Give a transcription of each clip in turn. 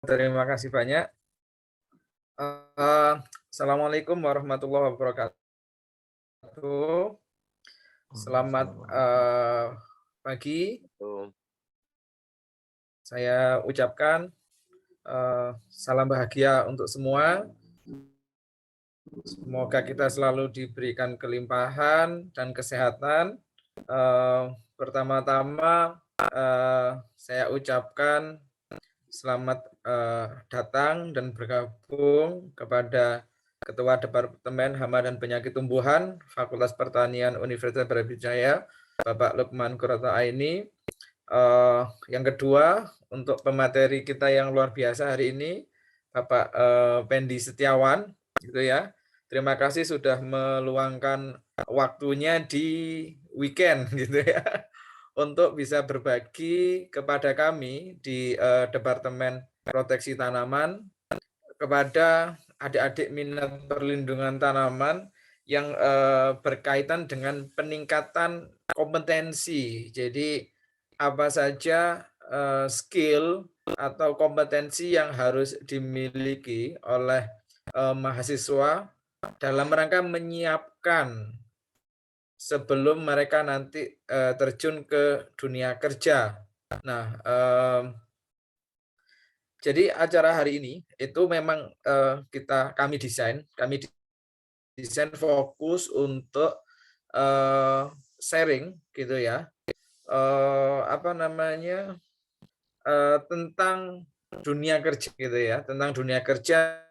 Terima kasih banyak. Assalamualaikum warahmatullahi wabarakatuh. Selamat Waalaikumsalam warahmatullahi pagi. wabarakatuh. Saya ucapkan salam bahagia untuk semua. Semoga kita selalu diberikan kelimpahan dan kesehatan. Pertama-tama saya ucapkan selamat datang dan bergabung kepada Ketua Departemen Hama dan Penyakit Tumbuhan Fakultas Pertanian Universitas Brawijaya, Bapak Lukman Qurratu Aini. Yang kedua, untuk pemateri kita yang luar biasa hari ini, Bapak Pendi Setiawan, gitu ya. Terima kasih sudah meluangkan waktunya di weekend, gitu ya, untuk bisa berbagi kepada kami di Departemen Proteksi Tanaman kepada adik-adik minat perlindungan tanaman yang berkaitan dengan peningkatan kompetensi. Jadi apa saja skill atau kompetensi yang harus dimiliki oleh mahasiswa dalam rangka menyiapkan sebelum mereka nanti terjun ke dunia kerja. Nah, jadi acara hari ini itu memang kami desain fokus untuk sharing gitu ya, tentang dunia kerja gitu ya, tentang dunia kerja,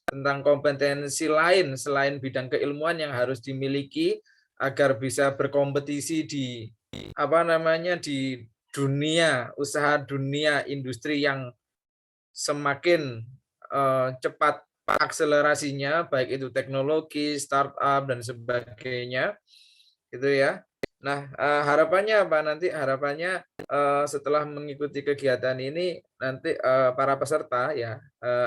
tentang kompetensi lain selain bidang keilmuan yang harus dimiliki agar bisa berkompetisi di dunia usaha, dunia industri yang semakin cepat akselerasinya, baik itu teknologi, startup dan sebagainya, gitu ya. Nah, harapannya apa nanti? Harapannya setelah mengikuti kegiatan ini nanti para peserta ya,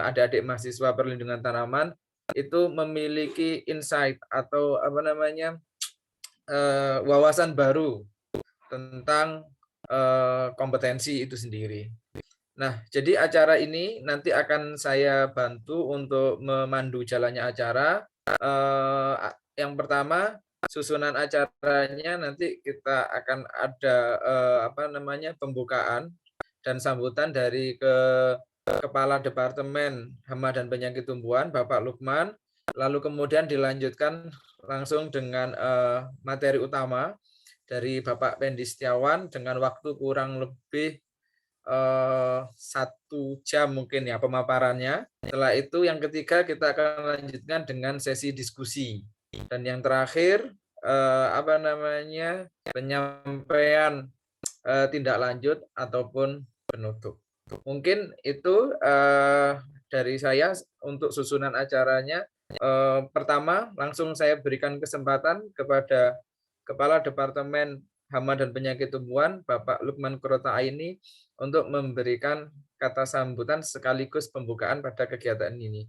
adik-adik mahasiswa perlindungan tanaman itu memiliki insight atau wawasan baru tentang kompetensi itu sendiri. Nah, jadi acara ini nanti akan saya bantu untuk memandu jalannya acara. Yang pertama, susunan acaranya nanti kita akan ada pembukaan dan sambutan dari Kepala Departemen Hama dan Penyakit Tumbuhan, Bapak Lukman. Lalu kemudian dilanjutkan langsung dengan materi utama dari Bapak Pendi Setiawan dengan waktu kurang lebih 1 jam mungkin ya pemaparannya. Setelah itu yang ketiga kita akan lanjutkan dengan sesi diskusi. Dan yang terakhir penyampaian tindak lanjut ataupun penutup. Mungkin itu dari saya untuk susunan acaranya. Pertama, langsung saya berikan kesempatan kepada Kepala Departemen Hama dan Penyakit Tumbuhan, Bapak Lukman Qurratu Aini, untuk memberikan kata sambutan sekaligus pembukaan pada kegiatan ini.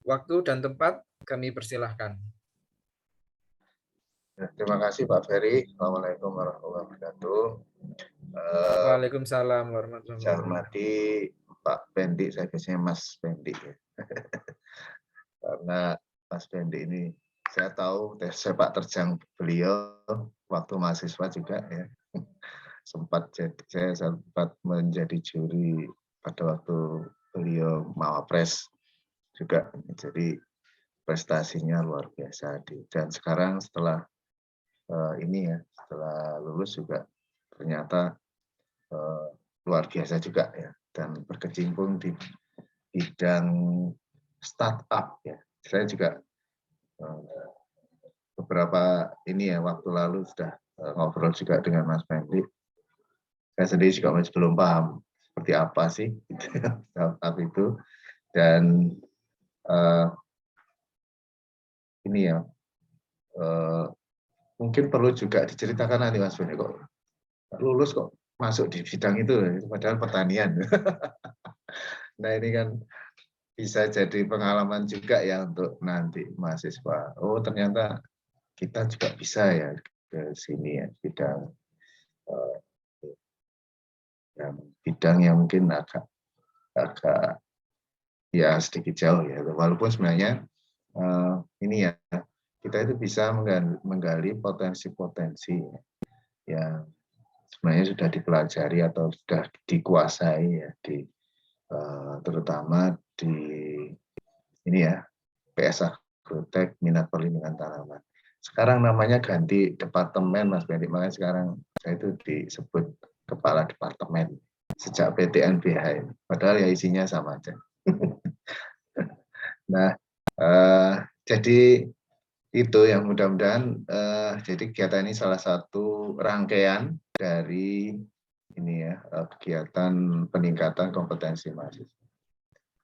Waktu dan tempat kami persilahkan. Ya, terima kasih Pak Ferry. Assalamualaikum warahmatullahi wabarakatuh. Waalaikumsalam warahmatullahi Saya wabarakatuh. hormati Pak Pendi, saya biasanya Mas Pendi ya. Karena Mas Pendi ini saya tahu sepak terjang beliau waktu mahasiswa juga ya. Saya sempat menjadi juri pada waktu beliau Mawapres juga. Jadi prestasinya luar biasa. Dan sekarang setelah setelah lulus juga ternyata luar biasa juga ya, dan berkecimpung di bidang startup ya. Saya juga beberapa waktu lalu sudah ngobrol juga dengan Mas Pendi. Saya sendiri juga masih belum paham seperti apa sih startup itu, dan mungkin perlu juga diceritakan nanti Mas Pendi, kok lulus kok masuk di bidang itu, padahal pertanian. Nah ini kan bisa jadi pengalaman juga ya untuk nanti mahasiswa. Oh ternyata kita juga bisa ya ke sini ya, bidang yang mungkin agak agak ya sedikit jauh ya. Walaupun sebenarnya ini ya, kita itu bisa menggali potensi-potensi yang sebenarnya sudah dipelajari atau sudah dikuasai ya, terutama di ini ya, PS Agrotek Minat Perlindungan Tanaman. Sekarang namanya ganti departemen Mas Bendi, makanya sekarang saya itu disebut kepala departemen sejak PTNBH, padahal ya isinya sama aja. Nah, jadi itu yang mudah-mudahan jadi kegiatan ini salah satu rangkaian dari ini ya, kegiatan peningkatan kompetensi mahasiswa.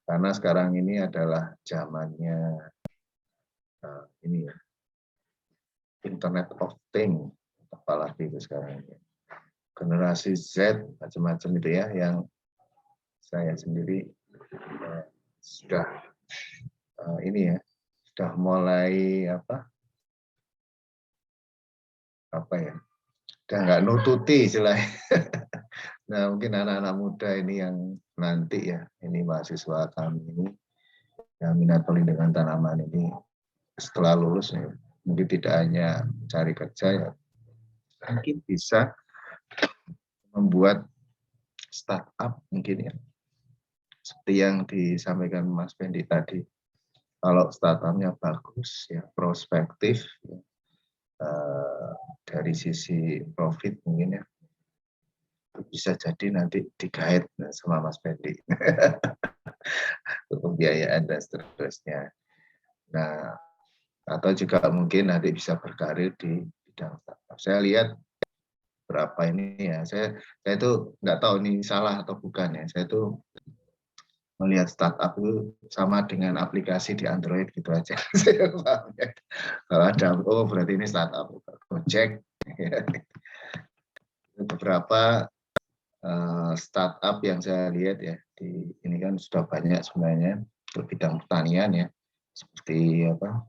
Karena sekarang ini adalah zamannya ini ya, Internet of Things, apalagi itu sekarang ini. Generasi Z macam-macam itu ya, yang saya sendiri sudah ini ya, sudah mulai apa ya, udah nggak nututi istilahnya. Nah, mungkin anak-anak muda ini yang nanti ya, ini mahasiswa kami ini yang minat perlindungan tanaman ini setelah lulus ya, mungkin tidak hanya cari kerja ya, mungkin bisa membuat startup mungkin ya, seperti yang disampaikan Mas Bendi tadi. Kalau startupnya bagus ya, prospektif ya, dari sisi profit mungkin ya, bisa jadi nanti digait sama Mas Bendi untuk pembiayaan dan seterusnya. Nah, atau juga mungkin nanti bisa berkarir di bidang startup. Saya lihat berapa ini ya, saya itu nggak tahu ini salah atau bukan ya. Saya itu melihat startup itu sama dengan aplikasi di Android gitu aja. Kalau ada, oh berarti ini startup. Gojek. Beberapa startup yang saya lihat ya, ini kan sudah banyak sebenarnya di bidang pertanian ya, seperti apa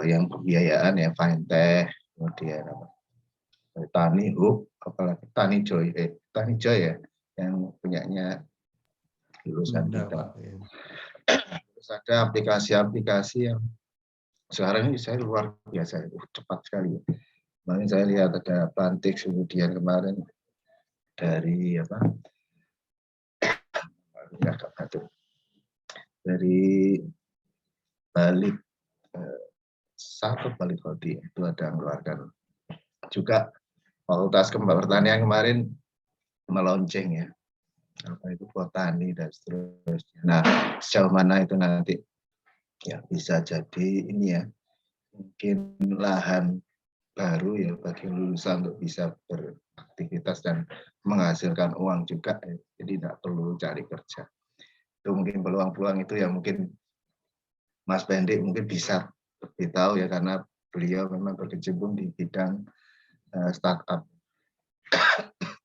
yang pembiayaan ya, fintech, kemudian apa, Tani Hub, apalagi Tani Joy ya, yang punyanya lulusan kita. Terus ada aplikasi-aplikasi yang sekarang ini saya luar biasa, cepat sekali. Kemarin saya lihat ada Plantix, kemudian kemarin dari apa? Dari Balik Balik Hodi itu ada mengeluarkan juga Fakultas Pertanian kemarin melonceng ya, apa itu botani dan seterusnya. Nah, sejauh mana itu nanti ya bisa jadi ini ya, mungkin lahan baru ya bagi lulusan untuk bisa beraktivitas dan menghasilkan uang juga ya. Jadi tidak perlu cari kerja. Itu mungkin peluang-peluang itu yang mungkin Mas Bendi mungkin bisa lebih tahu ya, karena beliau memang berkecimpung di bidang startup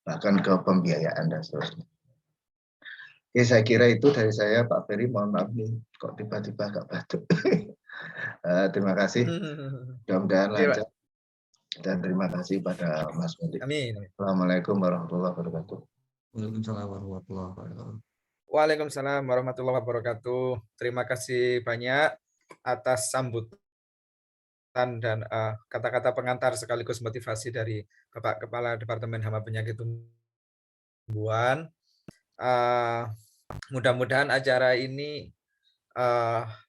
bahkan ke pembiayaan dan seterusnya. Oke, saya kira itu dari saya, Pak Ferry. Mohon maaf nih, kok tiba-tiba agak batuk. Terima kasih. Mudah-mudahan lancar. Dan terima kasih pada Mas Bendi. Amin. Assalamualaikum warahmatullahi wabarakatuh. Waalaikumsalam warahmatullahi wabarakatuh. Waalaikumsalam warahmatullahi wabarakatuh. Terima kasih banyak atas sambutan dan kata-kata pengantar sekaligus motivasi dari Bapak Kepala Departemen Hama Penyakit Tumbuhan. Mudah-mudahan acara ini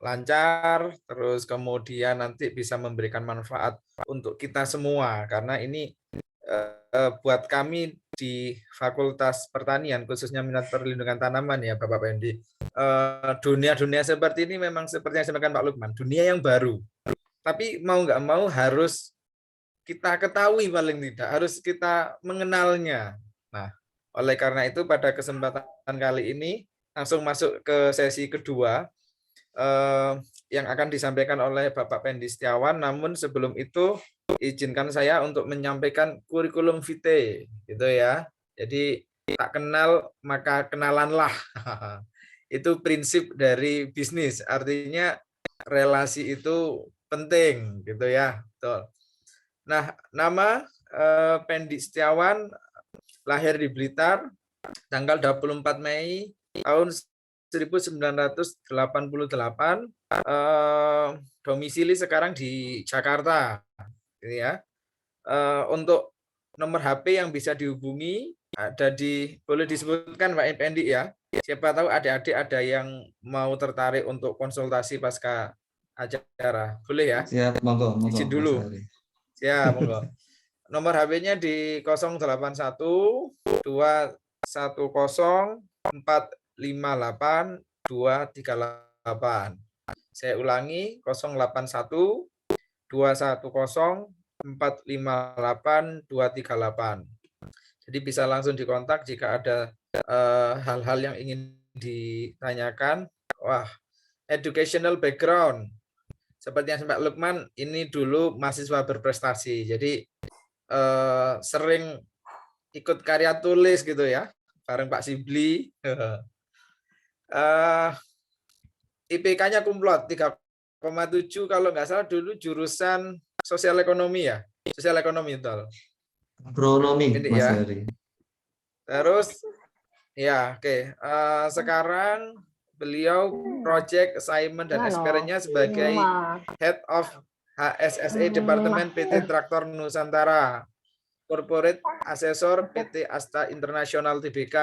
lancar, terus kemudian nanti bisa memberikan manfaat untuk kita semua, karena ini buat kami di Fakultas Pertanian, khususnya minat perlindungan tanaman ya Bapak Pendi, dunia-dunia seperti ini memang seperti yang disampaikan Pak Lukman, dunia yang baru. Tapi mau nggak mau harus kita ketahui, paling tidak harus kita mengenalnya. Nah, oleh karena itu pada kesempatan kali ini langsung masuk ke sesi kedua yang akan disampaikan oleh Bapak Pendi Setiawan. Namun sebelum itu izinkan saya untuk menyampaikan kurikulum vitae, gitu ya. Jadi tak kenal maka kenalanlah. Itu prinsip dari bisnis. Artinya relasi itu penting, gitu ya. Betul. Nah, nama Pendi Setiawan, lahir di Blitar, tanggal 24 Mei tahun 1988, domisili sekarang di Jakarta, gitu ya. Untuk nomor HP yang bisa dihubungi ada boleh disebutkan Pak Effendi ya. Siapa tahu adik-adik ada yang mau tertarik untuk konsultasi pasca acara. Boleh ya? Siap, monggo, Izin Mas dulu. Ferry. Ya, monggo. Nomor HP-nya di 081 210 458 238. Saya ulangi 081 210 458 238. Jadi bisa langsung dikontak jika ada hal-hal yang ingin ditanyakan. Wah, educational background. Seperti yang Pak Lukman, ini dulu mahasiswa berprestasi. Jadi sering ikut karya tulis gitu ya, bareng Pak Sibli. IPK-nya kumlot 3,7 kalau nggak salah dulu jurusan sosial ekonomi ya. Sosial ekonomi itu. Agronomi, Ini Mas ya. Ferry. Terus ya, oke. Sekarang beliau project assignment dan experience-nya sebagai Head of HSSE Departemen PT Traktor Nusantara, Corporate Assessor PT Asta International Tbk,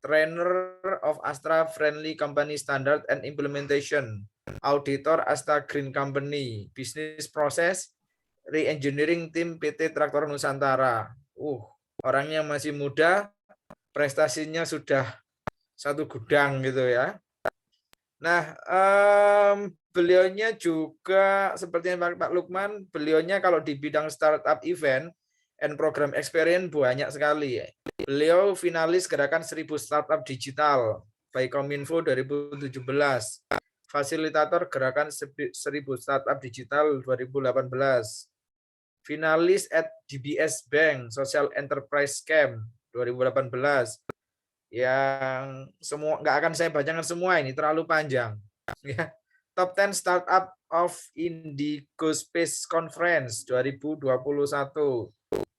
Trainer of Astra Friendly Company Standard and Implementation, Auditor Asta Green Company, Business Process Re-engineering Tim PT Traktor Nusantara. Orangnya masih muda, prestasinya sudah satu gudang gitu ya. Nah, beliaunya juga seperti Pak Lukman, beliaunya kalau di bidang startup event and program experience banyak sekali. Beliau finalis gerakan 1000 startup digital by Kominfo 2017. Fasilitator gerakan 1000 startup digital 2018. Finalis at DBS Bank Social Enterprise Scam 2018. Yang semua nggak akan saya bacakan semua, ini terlalu panjang. Ya. Top 10 Startup of Indigo Space Conference 2021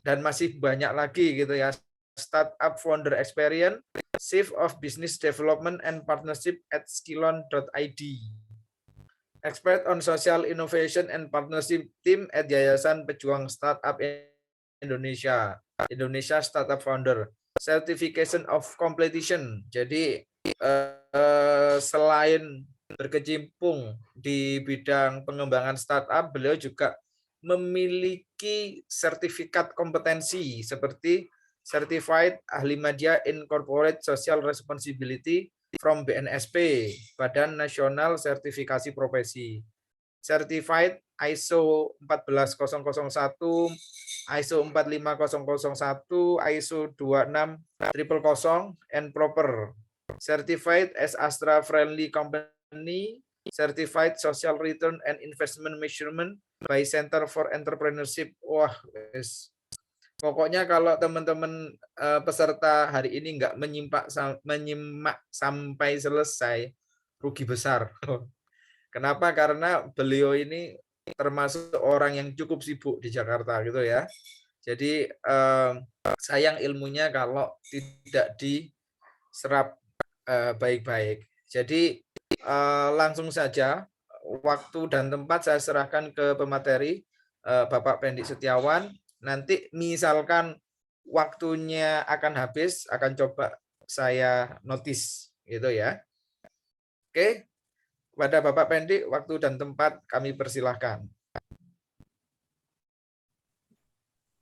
dan masih banyak lagi gitu ya. Startup Founder Experience, Chief of Business Development and Partnership at skillon.id. Expert on Social Innovation and Partnership Team at Yayasan Pejuang Startup Indonesia, Indonesia Startup Founder. Certification of Completion. Jadi selain berkecimpung di bidang pengembangan startup, beliau juga memiliki sertifikat kompetensi seperti Certified Ahli Media in Corporate Social Responsibility from BNSP, Badan Nasional Sertifikasi Profesi. Certified ISO 14001, ISO 45001, ISO 26000 and proper. Certified as Astra Friendly Company, Certified Social Return and Investment Measurement by Center for Entrepreneurship. Wah, pokoknya kalau teman-teman peserta hari ini nggak menyimak sampai selesai, rugi besar. Kenapa? Karena beliau ini termasuk orang yang cukup sibuk di Jakarta gitu ya. Jadi sayang ilmunya kalau tidak diserap baik-baik. Jadi langsung saja waktu dan tempat saya serahkan ke pemateri Bapak Pendi Setiawan. Nanti misalkan waktunya akan habis, akan coba saya notis gitu ya. Oke. Kepada Bapak Pendi, waktu dan tempat kami persilahkan.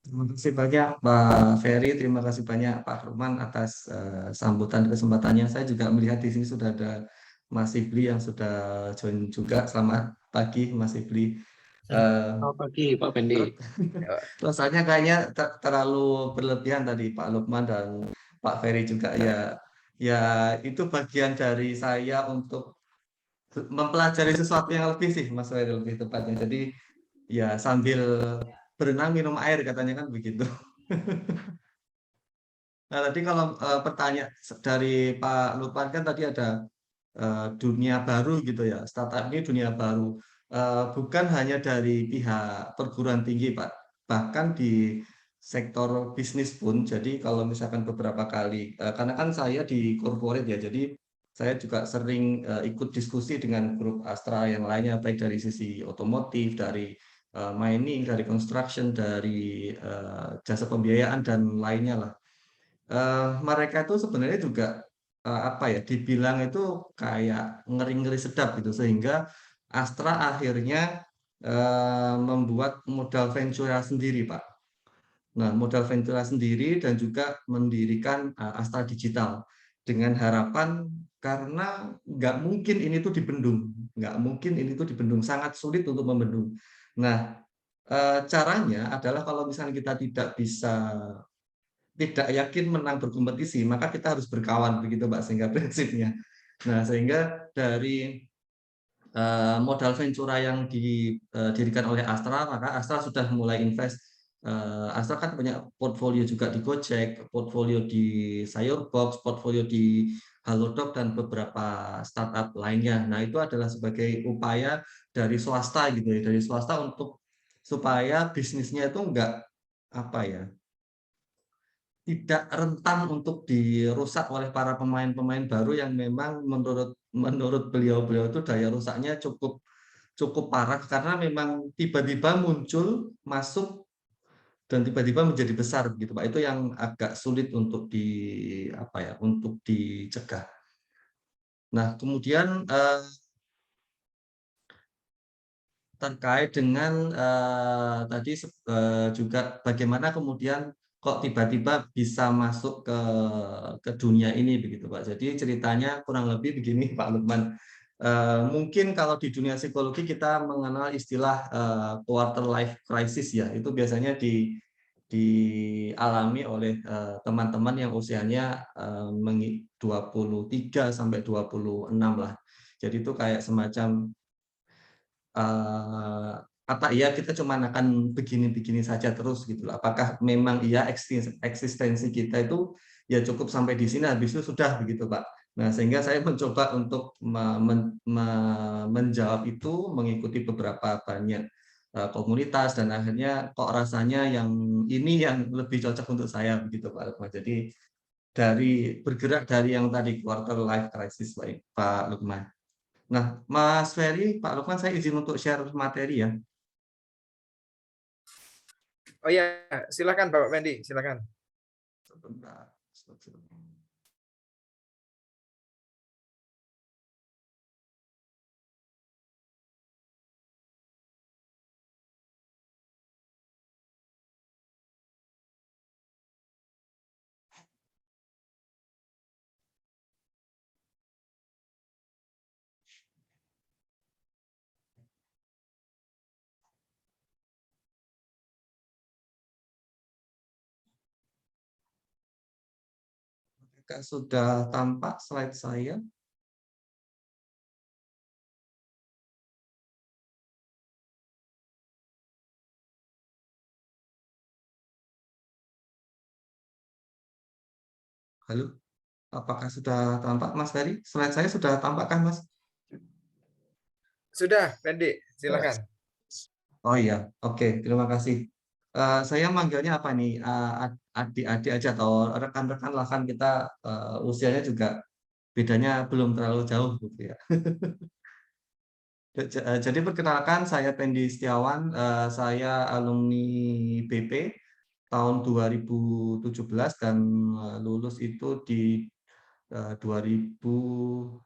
Terima kasih banyak Pak Ferry, terima kasih banyak Pak Lukman atas sambutan kesempatannya. Saya juga melihat di sini sudah ada Mas Ibli yang sudah join juga. Selamat pagi Mas Ibli. Selamat pagi Pak Pendi. Rasanya kayaknya terlalu berlebihan tadi Pak Lukman dan Pak Ferry juga ya. Ya itu bagian dari saya untuk mempelajari sesuatu yang lebih sih Mas Ferry, lebih tepatnya. Jadi ya sambil berenang minum air katanya kan begitu. Nah tadi kalau pertanyaan dari Pak Lukman kan tadi ada dunia baru gitu ya, startup ini dunia baru. Bukan hanya dari pihak perguruan tinggi Pak, bahkan di sektor bisnis pun, jadi kalau misalkan beberapa kali, karena kan saya di corporate ya, jadi saya juga sering ikut diskusi dengan grup Astra yang lainnya, baik dari sisi otomotif, dari mining, dari construction, dari jasa pembiayaan dan lainnya lah. Mereka itu sebenarnya juga apa ya, dibilang itu kayak ngeri-ngeri sedap gitu, sehingga Astra akhirnya membuat modal ventura sendiri, Pak. Nah, modal ventura sendiri dan juga mendirikan Astra Digital dengan harapan, karena nggak mungkin ini tuh dibendung, nggak mungkin ini tuh dibendung, sangat sulit untuk membendung. Nah, caranya adalah kalau misalnya kita tidak yakin menang berkompetisi, maka kita harus berkawan, begitu Pak, sehingga prinsipnya. Nah, sehingga dari modal ventura yang didirikan oleh Astra, maka Astra sudah mulai invest. Astra kan punya portfolio juga di Gojek, portfolio di Sayurbox, portfolio di Halodoc, dan beberapa startup lainnya. Nah, itu adalah sebagai upaya dari swasta gitu ya, dari swasta untuk supaya bisnisnya itu enggak apa ya, tidak rentan untuk dirusak oleh para pemain-pemain baru yang memang menurut beliau-beliau itu daya rusaknya cukup cukup parah, karena memang tiba-tiba muncul, masuk, dan tiba-tiba menjadi besar begitu Pak. Itu yang agak sulit untuk apa ya, untuk dicegah. Nah, kemudian terkait dengan tadi juga bagaimana kemudian kok tiba-tiba bisa masuk ke dunia ini begitu Pak. Jadi ceritanya kurang lebih begini Pak Lukman. Mungkin kalau di dunia psikologi kita mengenal istilah quarter life crisis ya. Itu biasanya dialami oleh teman-teman yang usianya 23 sampai 26 lah. Jadi itu kayak semacam apa iya kita cuma akan begini-begini saja terus gitu loh. Apakah memang iya eksistensi kita itu ya cukup sampai di sini, habis itu sudah begitu Pak. Nah, sehingga saya mencoba untuk menjawab itu, mengikuti beberapa banyak komunitas, dan akhirnya kok rasanya yang ini yang lebih cocok untuk saya begitu Pak Lukman. Jadi bergerak dari yang tadi quarter life crisis Pak Lukman. Nah, Mas Ferry, Pak Lukman, saya izin untuk share materi ya. Oh ya, silakan Bapak Fendi, silakan. Sebentar. Apakah sudah tampak slide saya? Halo, apakah sudah tampak Mas Ferry? Slide saya sudah tampakkah Mas? Sudah, Fendi, silakan. Oh iya, oke, terima kasih. Saya manggilnya apa nih? Adik-adik aja atau rekan-rekan lah, kan kita usianya juga bedanya belum terlalu jauh gitu ya. Jadi perkenalkan, saya Pendi Setiawan, saya alumni BP tahun 2017 dan lulus itu di 2000,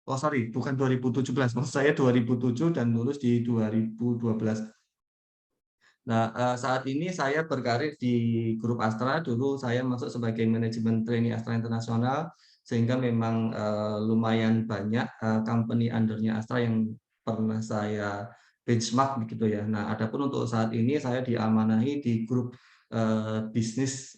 oh sorry, bukan 2017, maksud saya 2007 dan lulus di 2012. Nah, saat ini saya berkarir di grup Astra. Dulu saya masuk sebagai manajemen trainee Astra Internasional, sehingga memang lumayan banyak company under-nya Astra yang pernah saya benchmark begitu ya. Nah, adapun untuk saat ini saya diamanahi di grup bisnis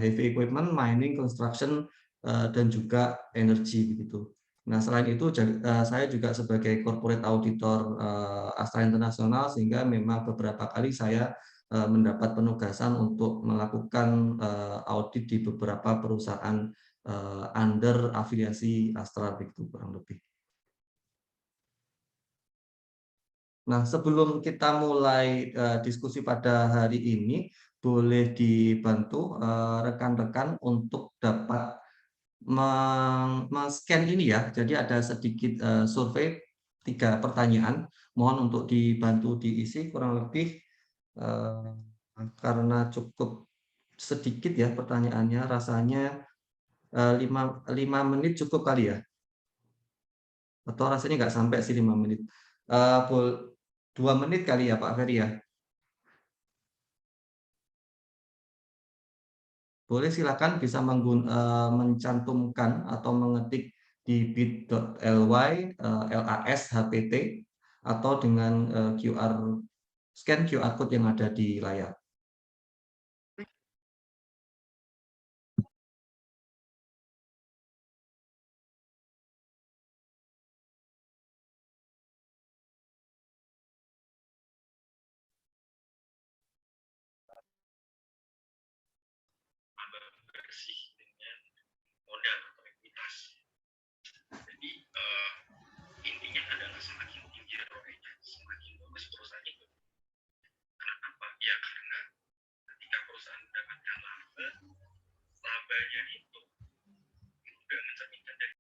heavy equipment, mining, construction, dan juga energi begitu. Nah, selain itu saya juga sebagai corporate auditor Astra Internasional, sehingga memang beberapa kali saya mendapat penugasan untuk melakukan audit di beberapa perusahaan under afiliasi Astra begitu kurang lebih. Nah, sebelum kita mulai diskusi pada hari ini, boleh dibantu rekan-rekan untuk dapat men-scan ini ya. Jadi ada sedikit survei 3 pertanyaan. Mohon untuk dibantu diisi kurang lebih karena cukup sedikit ya pertanyaannya, rasanya 5 menit cukup kali ya? Atau rasanya nggak sampai sih 5 menit. 2 menit kali ya Pak Ferry ya? Boleh silakan bisa mencantumkan atau mengetik di bit.ly LASHPT atau dengan scan QR code yang ada di layar. bersih dengan modal atau ekuitas. Jadi intinya adalah semakin tinggi ROE-nya, semakin bagus perusahaan itu. Kenapa? Ya karena ketika perusahaan mendapatkan labanya itu sudah mencerminkan dari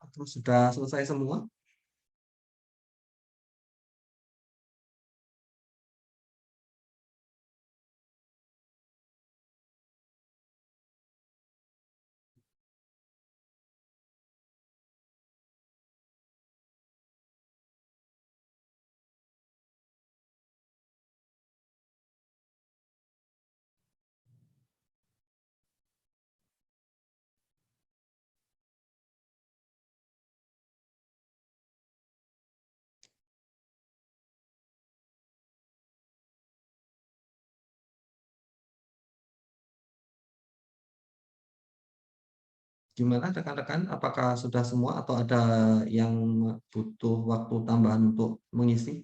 Atau sudah selesai semua? Gimana rekan-rekan? Apakah sudah semua atau ada yang butuh waktu tambahan untuk mengisi?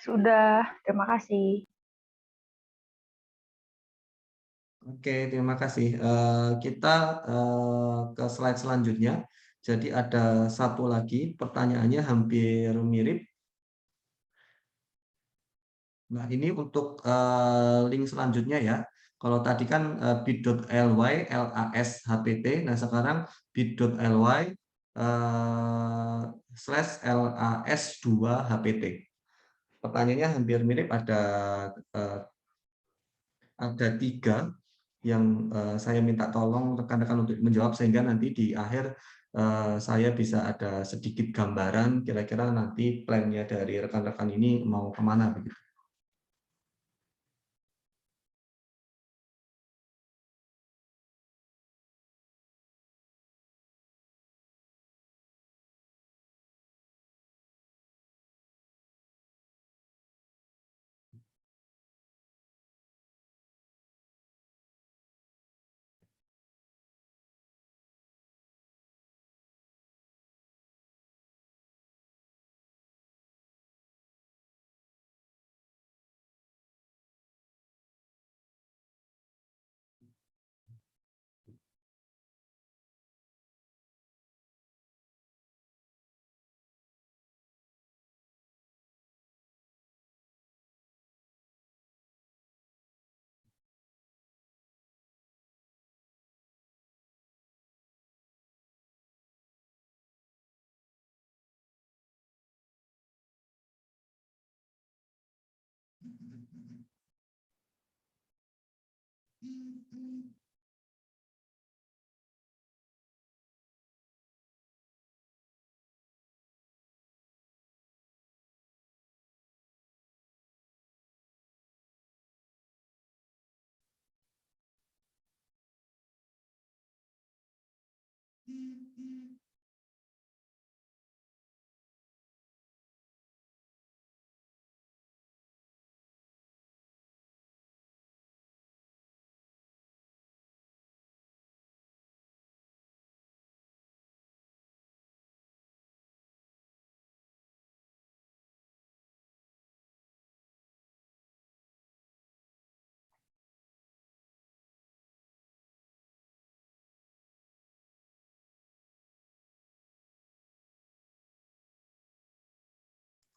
Sudah, terima kasih. Oke, terima kasih. Kita ke slide selanjutnya. Jadi ada satu lagi pertanyaannya hampir mirip. Nah, ini untuk link selanjutnya ya. Kalau tadi kan bit.ly LASHPT, nah sekarang bit.ly /LAS2HPT. Pertanyaannya hampir mirip, ada 3 yang saya minta tolong rekan-rekan untuk menjawab sehingga nanti di akhir saya bisa ada sedikit gambaran kira-kira nanti plannya dari rekan-rekan ini mau kemana begitu.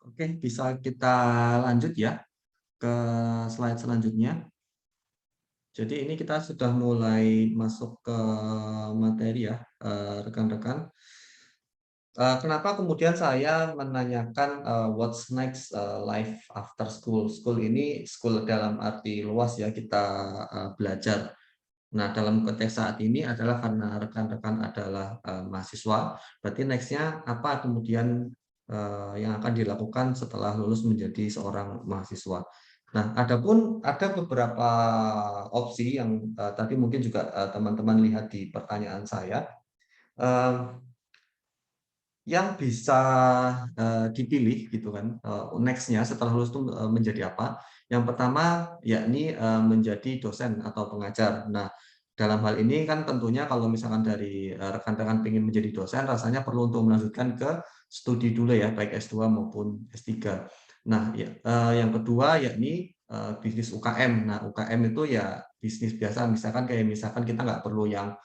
Oke, bisa kita lanjut ya ke slide selanjutnya. Jadi ini kita sudah mulai masuk ke materi ya, rekan-rekan. Kenapa kemudian saya menanyakan what's next life after school? School ini school dalam arti luas ya, kita belajar. Nah, dalam konteks saat ini adalah karena rekan-rekan adalah mahasiswa, berarti next-nya apa kemudian yang akan dilakukan setelah lulus menjadi seorang mahasiswa. Nah, ada beberapa opsi yang tadi mungkin juga teman-teman lihat di pertanyaan saya. Yang bisa dipilih gitu kan, next-nya setelah lulus itu menjadi apa. Yang pertama yakni menjadi dosen atau pengajar. Nah, dalam hal ini kan tentunya kalau misalkan dari rekan-rekan ingin menjadi dosen, rasanya perlu untuk melanjutkan ke studi dulu ya, baik S2 maupun S3. Nah, ya, yang kedua yakni bisnis UKM. Nah, UKM itu ya bisnis biasa, misalkan kita nggak perlu yang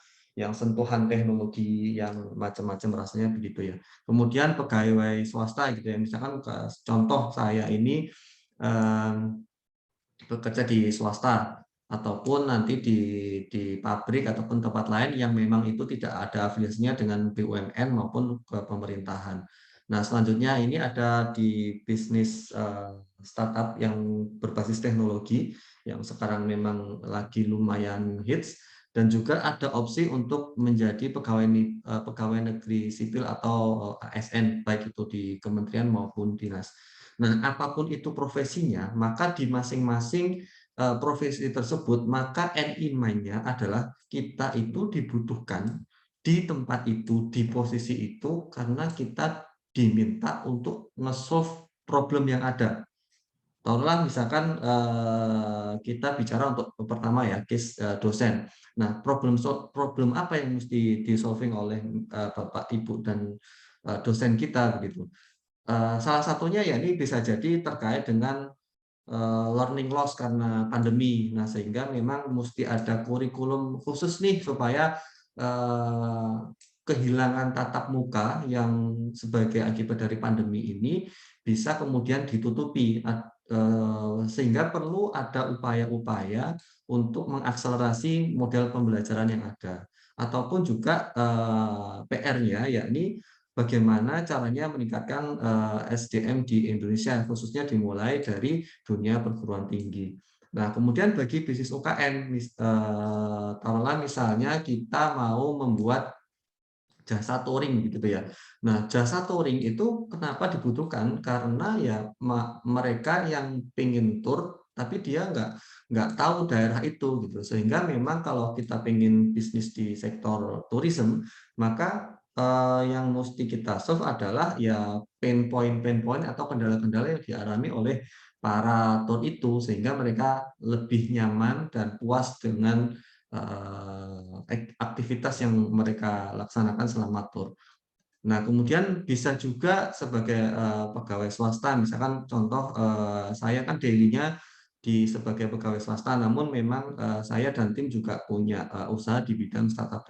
sentuhan teknologi yang macam-macam, rasanya begitu ya. Kemudian pegawai swasta gitu ya, misalkan contoh saya ini bekerja di swasta ataupun nanti di pabrik ataupun tempat lain yang memang itu tidak ada afiliasinya dengan BUMN maupun ke pemerintahan. Nah, selanjutnya ini ada di bisnis startup yang berbasis teknologi yang sekarang memang lagi lumayan hits, dan juga ada opsi untuk menjadi pegawai negeri sipil atau ASN, baik itu di kementerian maupun dinas. Nah, apapun itu profesinya, maka di masing-masing profesi tersebut, maka end in mind-nya adalah kita itu dibutuhkan di tempat itu, di posisi itu, karena kita diminta untuk nge-solve problem yang ada. Taruhlah misalkan kita bicara untuk pertama ya, case dosen. Nah, problem apa yang mesti di-solving oleh Bapak, Ibu, dan dosen kita begitu. Salah satunya ya ini bisa jadi terkait dengan learning loss karena pandemi. Nah, sehingga memang mesti ada kurikulum khusus nih supaya kehilangan tatap muka yang sebagai akibat dari pandemi ini bisa kemudian ditutupi, sehingga perlu ada upaya-upaya untuk mengakselerasi model pembelajaran yang ada. Ataupun juga PR-nya yakni bagaimana caranya meningkatkan SDM di Indonesia, khususnya dimulai dari dunia perguruan tinggi. Nah, kemudian bagi bisnis UKM, taruhlah misalnya kita mau membuat jasa touring gitu ya. Nah, jasa touring itu kenapa dibutuhkan? Karena ya mereka yang pengen tour tapi dia nggak tahu daerah itu gitu. Sehingga memang kalau kita pengen bisnis di sektor tourism, maka yang mesti kita solve adalah ya pain point atau kendala-kendala yang dialami oleh para tour itu, sehingga mereka lebih nyaman dan puas dengan aktivitas yang mereka laksanakan selama tur. Nah, kemudian bisa juga sebagai pegawai swasta, misalkan contoh saya kan daily-nya sebagai pegawai swasta, namun memang saya dan tim juga punya usaha di bidang startup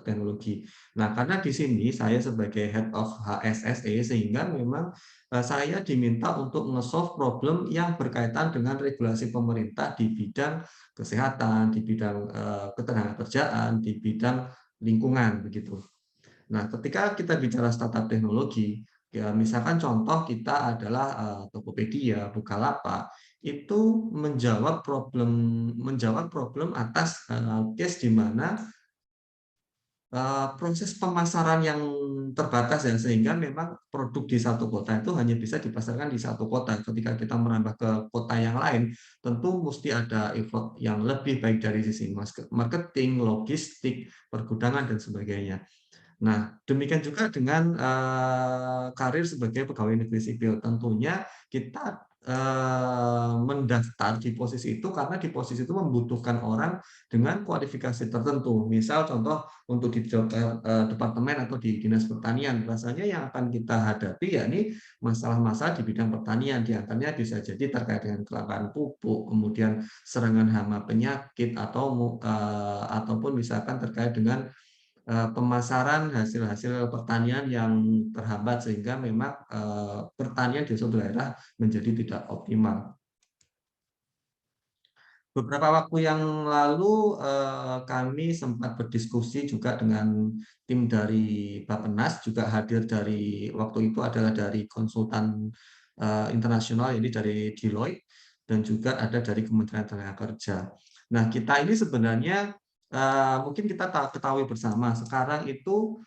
teknologi. Nah, karena di sini saya sebagai head of HSSE, sehingga memang saya diminta untuk nge-solve problem yang berkaitan dengan regulasi pemerintah di bidang kesehatan, di bidang ketenagakerjaan, di bidang lingkungan begitu. Nah, ketika kita bicara startup teknologi, ya misalkan contoh kita adalah Tokopedia, Bukalapak, itu menjawab problem atas case di mana proses pemasaran yang terbatas ya, sehingga memang produk di satu kota itu hanya bisa dipasarkan di satu kota. Ketika kita merambah ke kota yang lain, tentu mesti ada effort yang lebih baik dari sisi marketing, logistik, pergudangan, dan sebagainya. Nah, demikian juga dengan karir sebagai pegawai negeri sipil. Tentunya kita mendaftar di posisi itu karena di posisi itu membutuhkan orang dengan kualifikasi tertentu. Misal contoh untuk di departemen atau di dinas pertanian, rasanya yang akan kita hadapi yakni masalah-masalah di bidang pertanian. Di antaranya bisa jadi terkait dengan kelangkaan pupuk, kemudian serangan hama penyakit, ataupun misalkan terkait dengan pemasaran hasil-hasil pertanian yang terhambat, sehingga memang pertanian di suatu daerah menjadi tidak optimal. Beberapa waktu yang lalu kami sempat berdiskusi juga dengan tim dari Bappenas, juga hadir dari waktu itu adalah dari konsultan internasional, ini dari Deloitte, dan juga ada dari Kementerian Tenaga Kerja. Nah, kita ini sebenarnya mungkin kita ketahui bersama, sekarang itu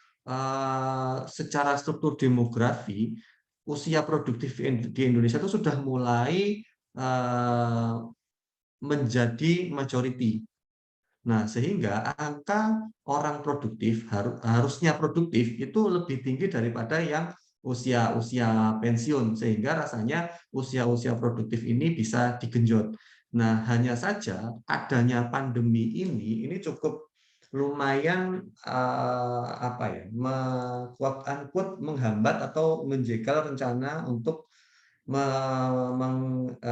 secara struktur demografi, usia produktif di Indonesia itu sudah mulai menjadi majority. Nah, sehingga angka orang produktif harusnya produktif itu lebih tinggi daripada yang usia pensiun, sehingga rasanya usia produktif ini bisa digenjot. Nah, hanya saja adanya pandemi ini cukup lumayan quote unquote menghambat atau menjegal rencana untuk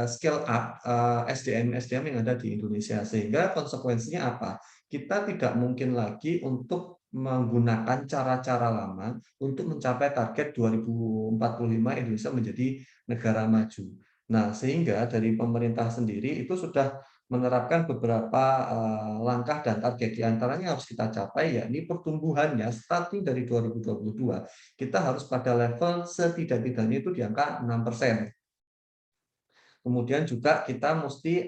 scale up SDM yang ada di Indonesia, sehingga konsekuensinya apa? Kita tidak mungkin lagi untuk menggunakan cara-cara lama untuk mencapai target 2045 Indonesia menjadi negara maju. Nah, sehingga dari pemerintah sendiri itu sudah menerapkan beberapa langkah dan target, di antaranya harus kita capai, yakni pertumbuhannya starting dari 2022 kita harus pada level setidak-tidaknya itu di angka 6%. Kemudian juga kita mesti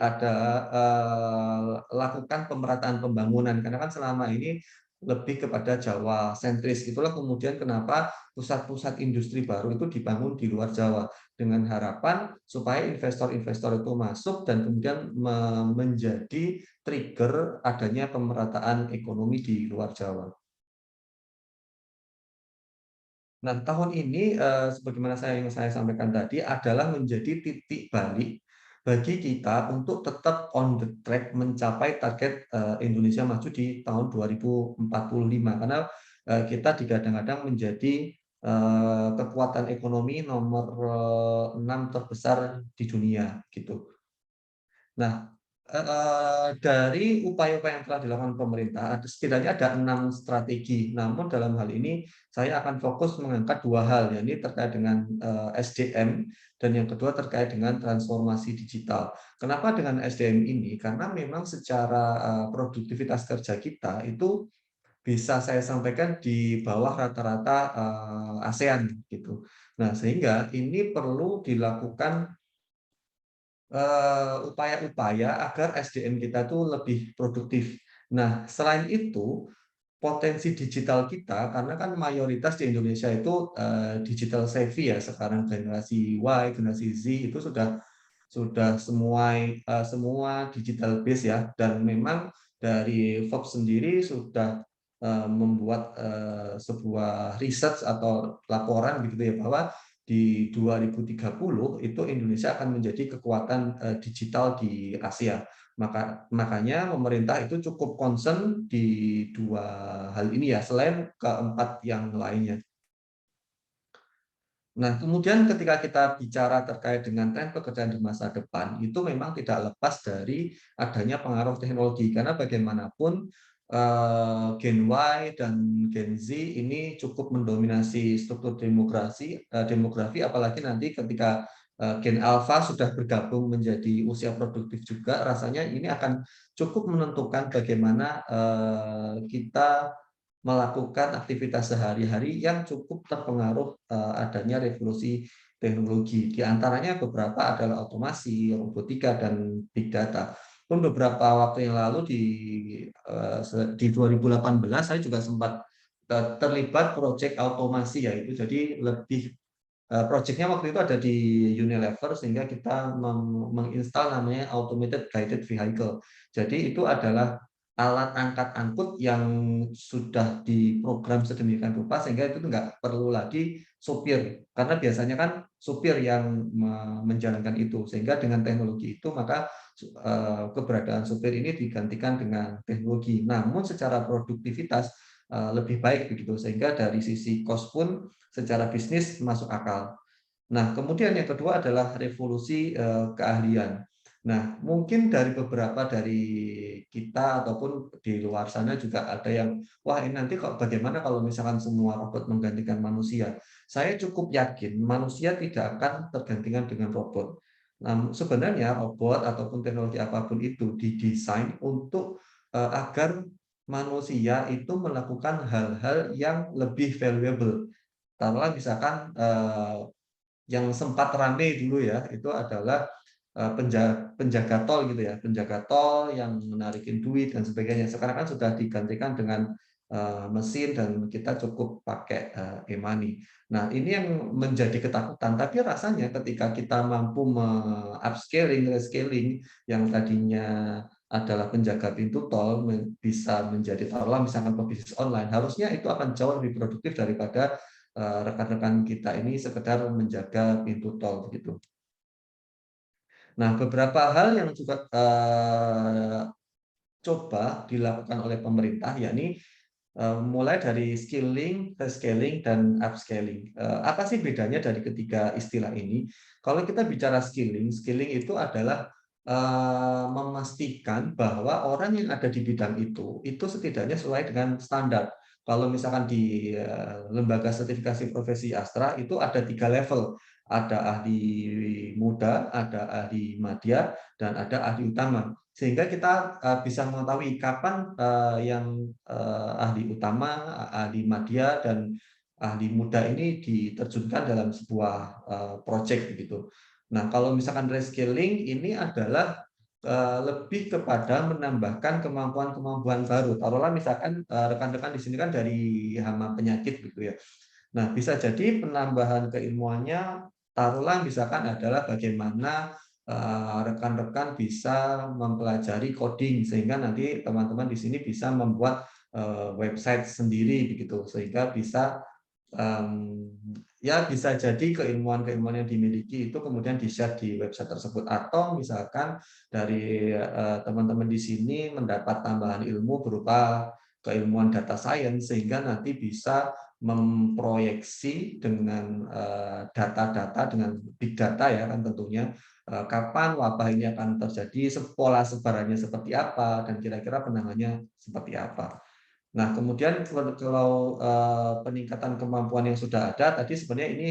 lakukan pemerataan pembangunan, karena kan selama ini lebih kepada Jawa sentris. Itulah kemudian kenapa pusat-pusat industri baru itu dibangun di luar Jawa, dengan harapan supaya investor-investor itu masuk dan kemudian menjadi trigger adanya pemerataan ekonomi di luar Jawa. Nah, tahun ini sebagaimana yang saya sampaikan tadi adalah menjadi titik balik bagi kita untuk tetap on the track mencapai target Indonesia maju di tahun 2045, karena kita digadang-gadang menjadi kekuatan ekonomi nomor 6 terbesar di dunia gitu. Nah, dari upaya-upaya yang telah dilakukan pemerintah, setidaknya ada 6 strategi. Namun dalam hal ini saya akan fokus mengangkat 2 hal, yakni terkait dengan SDM dan yang kedua terkait dengan transformasi digital. Kenapa dengan SDM ini? Karena memang secara produktivitas kerja kita itu bisa saya sampaikan di bawah rata-rata ASEAN gitu. Nah, sehingga ini perlu dilakukan upaya-upaya agar SDM kita tuh lebih produktif. Nah, selain itu, potensi digital kita, karena kan mayoritas di Indonesia itu digital savvy ya, sekarang generasi Y, generasi Z itu sudah semua digital base ya, dan memang dari Forbes sendiri sudah membuat sebuah research atau laporan begitu ya, bahwa di 2030 itu Indonesia akan menjadi kekuatan digital di Asia. Makanya pemerintah itu cukup concern di 2 hal ini ya, selain keempat yang lainnya. Nah, kemudian ketika kita bicara terkait dengan tren pekerjaan di masa depan, itu memang tidak lepas dari adanya pengaruh teknologi, karena bagaimanapun Gen Y dan Gen Z ini cukup mendominasi struktur demografi, apalagi nanti ketika Gen Alpha sudah bergabung menjadi usia produktif juga, rasanya ini akan cukup menentukan bagaimana kita melakukan aktivitas sehari-hari yang cukup terpengaruh adanya revolusi teknologi. Di antaranya beberapa adalah otomasi, robotika, dan big data. Pun beberapa waktu yang lalu di 2018 saya juga sempat terlibat proyek otomasi, yaitu jadi lebih proyeknya waktu itu ada di Unilever, sehingga kita menginstal namanya Automated Guided Vehicle. Jadi itu adalah alat angkat angkut yang sudah diprogram sedemikian rupa sehingga itu nggak perlu lagi supir, karena biasanya kan supir yang menjalankan itu, sehingga dengan teknologi itu maka keberadaan supir ini digantikan dengan teknologi. Namun secara produktivitas lebih baik begitu, sehingga dari sisi cost pun secara bisnis masuk akal. Nah, kemudian yang kedua adalah revolusi keahlian. Nah, mungkin dari beberapa dari kita ataupun di luar sana juga ada yang, wah ini nanti kok bagaimana kalau misalkan semua robot menggantikan manusia? Saya cukup yakin manusia tidak akan tergantikan dengan robot. Nah, sebenarnya robot ataupun teknologi apapun itu didesain untuk agar manusia itu melakukan hal-hal yang lebih valuable. Taruhlah misalkan yang sempat rame dulu ya, itu adalah penjaga tol gitu ya, penjaga tol yang menarikin duit dan sebagainya. Sekarang kan sudah digantikan dengan mesin dan kita cukup pakai e-money. Nah, ini yang menjadi ketakutan. Tapi rasanya ketika kita mampu upscaling, rescaling yang tadinya adalah penjaga pintu tol bisa menjadi taruhlah misalkan pebisnis online, harusnya itu akan jauh lebih produktif daripada rekan-rekan kita ini sekedar menjaga pintu tol begitu. Nah, beberapa hal yang juga coba dilakukan oleh pemerintah, yakni mulai dari skilling, rescaling, dan upscaling. Apa sih bedanya dari ketiga istilah ini? Kalau kita bicara skilling, skilling itu adalah memastikan bahwa orang yang ada di bidang itu setidaknya sesuai dengan standar. Kalau misalkan di lembaga sertifikasi profesi Astra itu ada 3 level. Ada ahli muda, ada ahli madya, dan ada ahli utama. Sehingga kita bisa mengetahui kapan yang ahli utama, ahli madya, dan ahli muda ini diterjunkan dalam sebuah proyek begitu. Nah, kalau misalkan rescaling ini adalah lebih kepada menambahkan kemampuan-kemampuan baru. Taruhlah misalkan rekan-rekan di sini kan dari hama penyakit gitu ya. Nah, bisa jadi penambahan keilmuannya taruhlah misalkan adalah bagaimana rekan-rekan bisa mempelajari coding sehingga nanti teman-teman di sini bisa membuat website sendiri begitu, sehingga bisa ya bisa jadi keilmuan-keilmuan yang dimiliki itu kemudian di-share di website tersebut, atau misalkan dari teman-teman di sini mendapat tambahan ilmu berupa keilmuan data science sehingga nanti bisa memproyeksi dengan data-data dengan big data ya kan tentunya kapan wabah ini akan terjadi, pola sebarannya seperti apa, dan kira-kira penanganannya seperti apa. Nah, kemudian kalau peningkatan kemampuan yang sudah ada tadi sebenarnya ini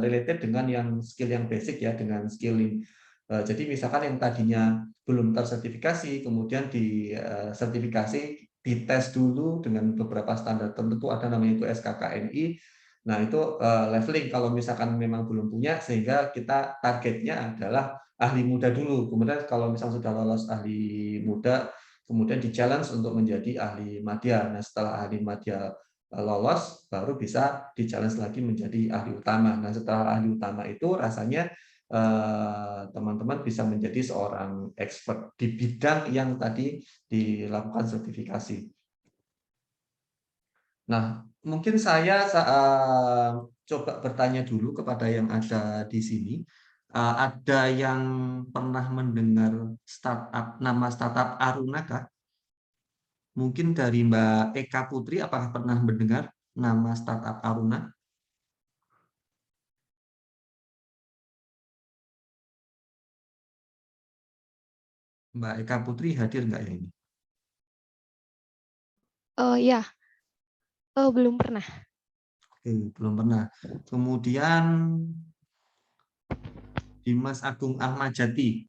related dengan yang skill yang basic ya, dengan skilling. Jadi misalkan yang tadinya belum tersertifikasi, kemudian disertifikasi, dites dulu dengan beberapa standar tertentu, ada namanya itu SKKNI. Nah, itu leveling kalau misalkan memang belum punya, sehingga kita targetnya adalah ahli muda dulu. Kemudian kalau misalnya sudah lolos ahli muda, kemudian di-challenge untuk menjadi ahli madya. Nah, setelah ahli madya lolos, baru bisa di-challenge lagi menjadi ahli utama. Nah, setelah ahli utama itu rasanya teman-teman bisa menjadi seorang expert di bidang yang tadi dilakukan sertifikasi. Nah, mungkin saya coba bertanya dulu kepada yang ada di sini. Ada yang pernah mendengar nama startup Aruna kah? Mungkin dari Mbak Eka Putri, apakah pernah mendengar nama startup Aruna? Mbak Eka Putri hadir nggak ya ini? Ya, belum pernah. Oke, belum pernah. Kemudian Dimas Agung Ahmad Jati,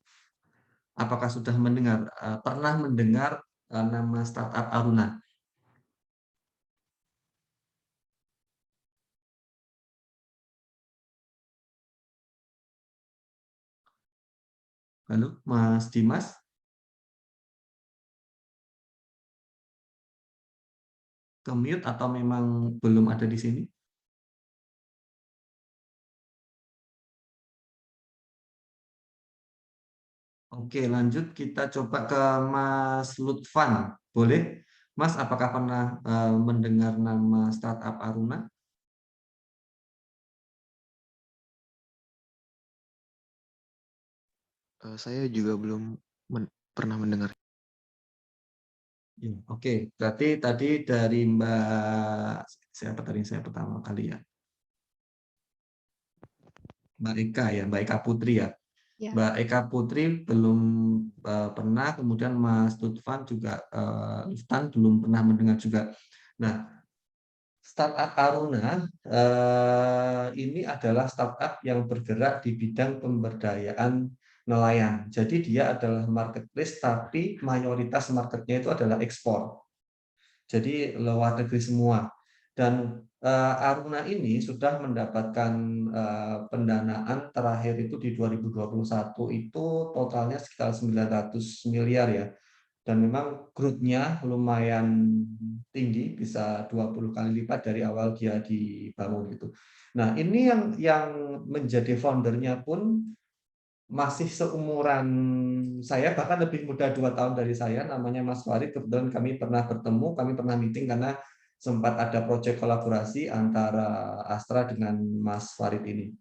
apakah sudah mendengar? Pernah mendengar nama startup Aruna? Halo, Mas Dimas? Ke-mute atau memang belum ada di sini? Oke, lanjut kita coba ke Mas Lutfan. Boleh? Mas, apakah pernah mendengar nama startup Aruna? Saya juga belum pernah mendengar. Ya, oke, berarti tadi dari Mbak siapa tadi saya pertama kali ya? Mbak Eka ya, Mbak Eka Putri ya. Ya. Mbak Eka Putri belum pernah, kemudian Mas Lutfan juga Lutfan belum pernah mendengar juga. Nah, startup Aruna ini adalah startup yang bergerak di bidang pemberdayaan nelayan. Jadi dia adalah marketplace, tapi mayoritas marketnya itu adalah ekspor. Jadi luar negeri semua. Dan Aruna ini sudah mendapatkan pendanaan terakhir itu di 2021 itu totalnya sekitar 900 miliar ya. Dan memang growth-nya lumayan tinggi, bisa 20 kali lipat dari awal dia dibangun gitu. Nah, ini yang menjadi foundernya pun masih seumuran saya, bahkan lebih muda 2 tahun dari saya, namanya Mas Farid. Kebetulan kami pernah bertemu, kami pernah meeting karena sempat ada proyek kolaborasi antara Astra dengan Mas Farid ini.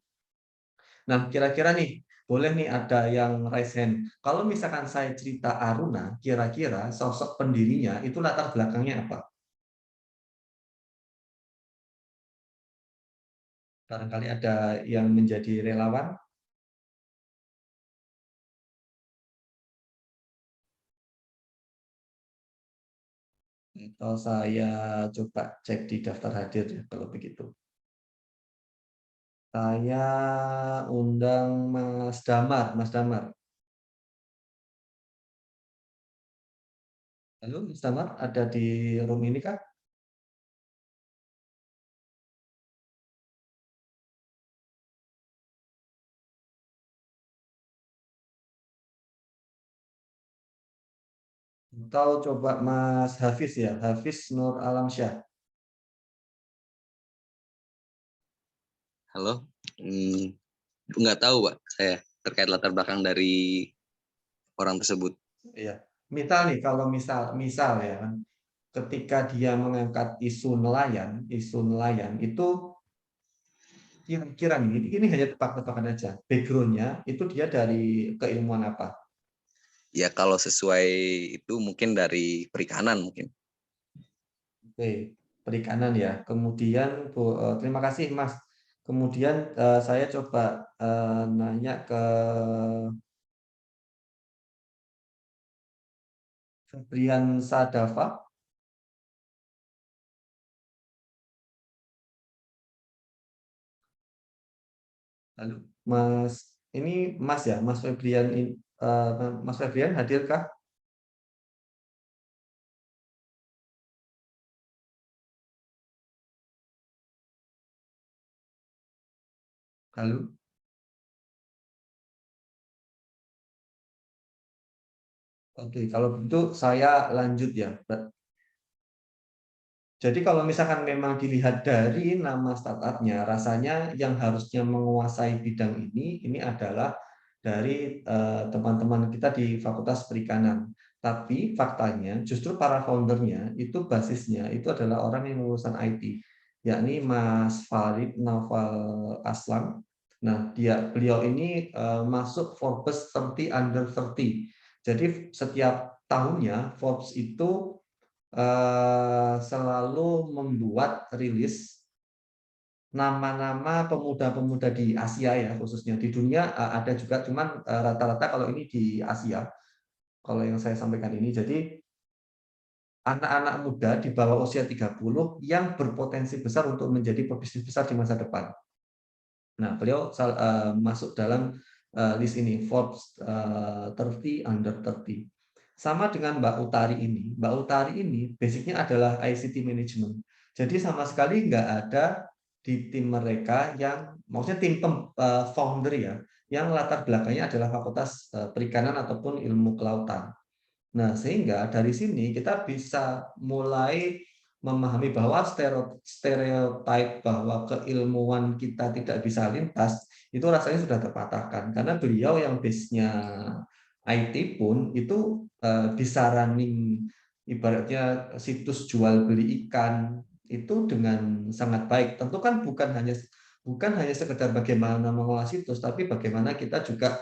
Nah, kira-kira nih, boleh nih ada yang raise hand. Kalau misalkan saya cerita Aruna, kira-kira sosok pendirinya itu latar belakangnya apa? Barangkali ada yang menjadi relawan? Atau saya coba cek di daftar hadir ya, kalau begitu. Saya undang Mas Damar. Mas Damar. Halo, Mas Damar, ada di room ini kah? Atau coba Mas Hafiz ya, Hafiz Nur Alamsyah. Halo, nggak tahu Pak, saya terkait latar belakang dari orang tersebut. Iya. Misal nih, kalau misal ya kan, ketika dia mengangkat isu nelayan itu kira-kira nih, ini hanya tebak-tebakan aja. Backgroundnya itu dia dari keilmuan apa? Ya kalau sesuai itu mungkin dari perikanan mungkin. Oke, perikanan ya. Kemudian terima kasih Mas. Kemudian saya coba nanya ke Febrian Sadava. Lalu Mas, ini Mas ya, Mas Febrian, Mas Febrian hadirkah? Halo. Oke, kalau begitu saya lanjut ya. Jadi kalau misalkan memang dilihat dari nama startupnya, rasanya yang harusnya menguasai bidang ini adalah dari teman-teman kita di Fakultas Perikanan. Tapi faktanya justru para foundernya itu basisnya itu adalah orang yang lulusan IT, yakni Mas Farid Naufal Aslam. Nah, beliau ini masuk Forbes 30 Under 30. Jadi setiap tahunnya Forbes itu selalu membuat rilis nama-nama pemuda-pemuda di Asia ya, khususnya di dunia ada juga, cuman rata-rata kalau ini di Asia, kalau yang saya sampaikan ini. Jadi anak-anak muda di bawah usia 30 yang berpotensi besar untuk menjadi pebisnis besar di masa depan. Nah, beliau masuk dalam list ini, Forbes 30 Under 30. Sama dengan Mbak Utari ini. Mbak Utari ini basicnya adalah ICT Management. Jadi sama sekali nggak ada di tim mereka yang, maksudnya tim founder ya, yang latar belakangnya adalah fakultas perikanan ataupun ilmu kelautan. Nah, sehingga dari sini kita bisa mulai memahami bahwa stereotip bahwa keilmuan kita tidak bisa lintas itu rasanya sudah terpatahkan, karena beliau yang base-nya IT pun itu bisa running ibaratnya situs jual beli ikan itu dengan sangat baik. Tentu kan bukan hanya sekedar bagaimana mengolah situs, tapi bagaimana kita juga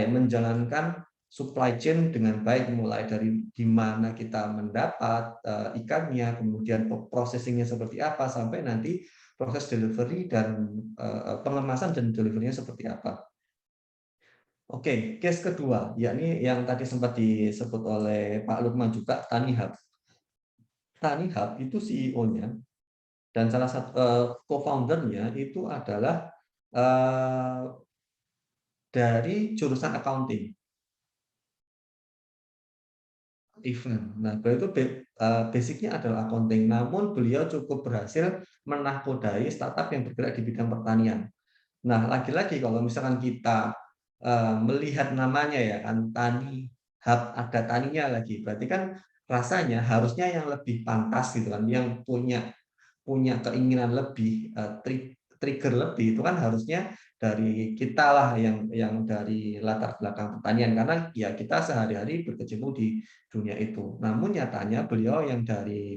menjalankan supply chain dengan baik, mulai dari di mana kita mendapat ikannya, kemudian processingnya seperti apa, sampai nanti proses delivery dan pengemasan dan deliverynya seperti apa. Oke, case kedua, yakni yang tadi sempat disebut oleh Pak Lukman juga, TaniHub. TaniHub itu CEO-nya dan salah satu co-founder-nya itu adalah dari jurusan accounting. Event. Nah, beliau itu basicnya adalah accounting, namun beliau cukup berhasil menakodai startup yang bergerak di bidang pertanian. Nah, lagi-lagi kalau misalkan kita melihat namanya ya kan, TaniHub, ada taninya lagi, berarti kan rasanya harusnya yang lebih pantas gitu kan, yang punya keinginan lebih, trigger lebih, itu kan harusnya dari kita lah yang dari latar belakang pertanian, karena ya kita sehari-hari berkecimpung di dunia itu. Namun nyatanya beliau yang dari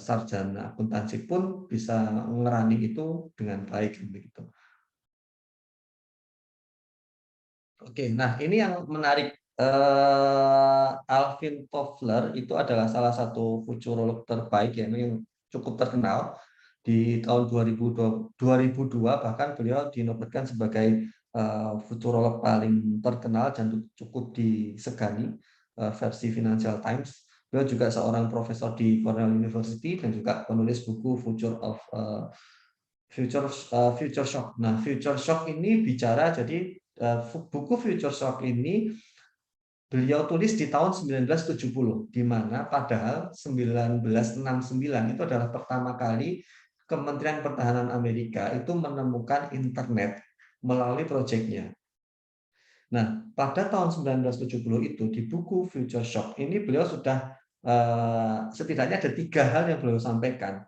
sarjana akuntansi pun bisa ngerani itu dengan baik begitu. Oke, nah ini yang menarik. Alvin Toffler itu adalah salah satu futurolog terbaik yang cukup terkenal di tahun 2002, bahkan beliau dinobatkan sebagai futurolog paling terkenal dan cukup disegani versi Financial Times. Beliau juga seorang profesor di Cornell University dan juga penulis buku Future Shock. Nah, Future Shock ini bicara, jadi buku Future Shock ini beliau tulis di tahun 1970, di mana padahal 1969 itu adalah pertama kali Kementerian Pertahanan Amerika itu menemukan internet melalui proyeknya. Nah, pada tahun 1970 itu di buku Future Shock ini beliau sudah setidaknya ada 3 hal yang beliau sampaikan.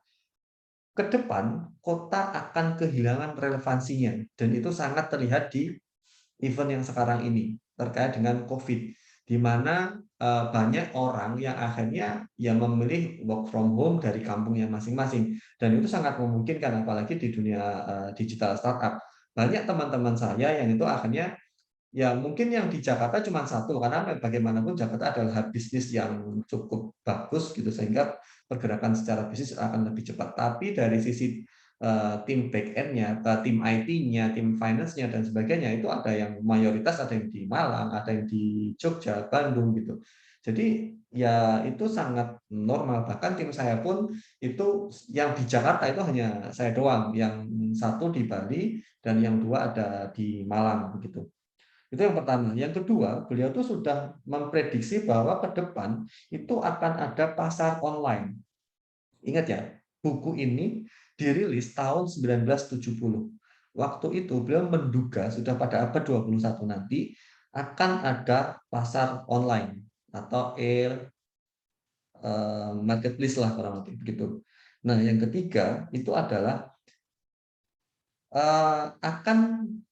Ke depan kota akan kehilangan relevansinya, dan itu sangat terlihat di event yang sekarang ini terkait dengan COVID, di mana banyak orang yang akhirnya memilih work from home dari kampungnya masing-masing, dan itu sangat memungkinkan apalagi di dunia digital startup. Banyak teman-teman saya yang itu akhirnya mungkin yang di Jakarta cuma satu, karena bagaimanapun Jakarta adalah hub bisnis yang cukup bagus gitu, sehingga pergerakan secara bisnis akan lebih cepat. Tapi dari sisi tim back-end-nya, tim IT-nya, tim finance-nya dan sebagainya, itu ada yang mayoritas ada yang di Malang, ada yang di Jogja, Bandung gitu. Jadi ya itu sangat normal. Bahkan tim saya pun itu yang di Jakarta itu hanya saya doang, yang satu di Bali dan yang 2 ada di Malang begitu. Itu yang pertama. Yang kedua, beliau tuh sudah memprediksi bahwa ke depan itu akan ada pasar online. Ingat ya, buku ini dirilis tahun 1970. Waktu itu beliau menduga sudah pada abad 21 nanti akan ada pasar online atau marketplace lah kurang lebih begitu. Nah, yang ketiga itu adalah akan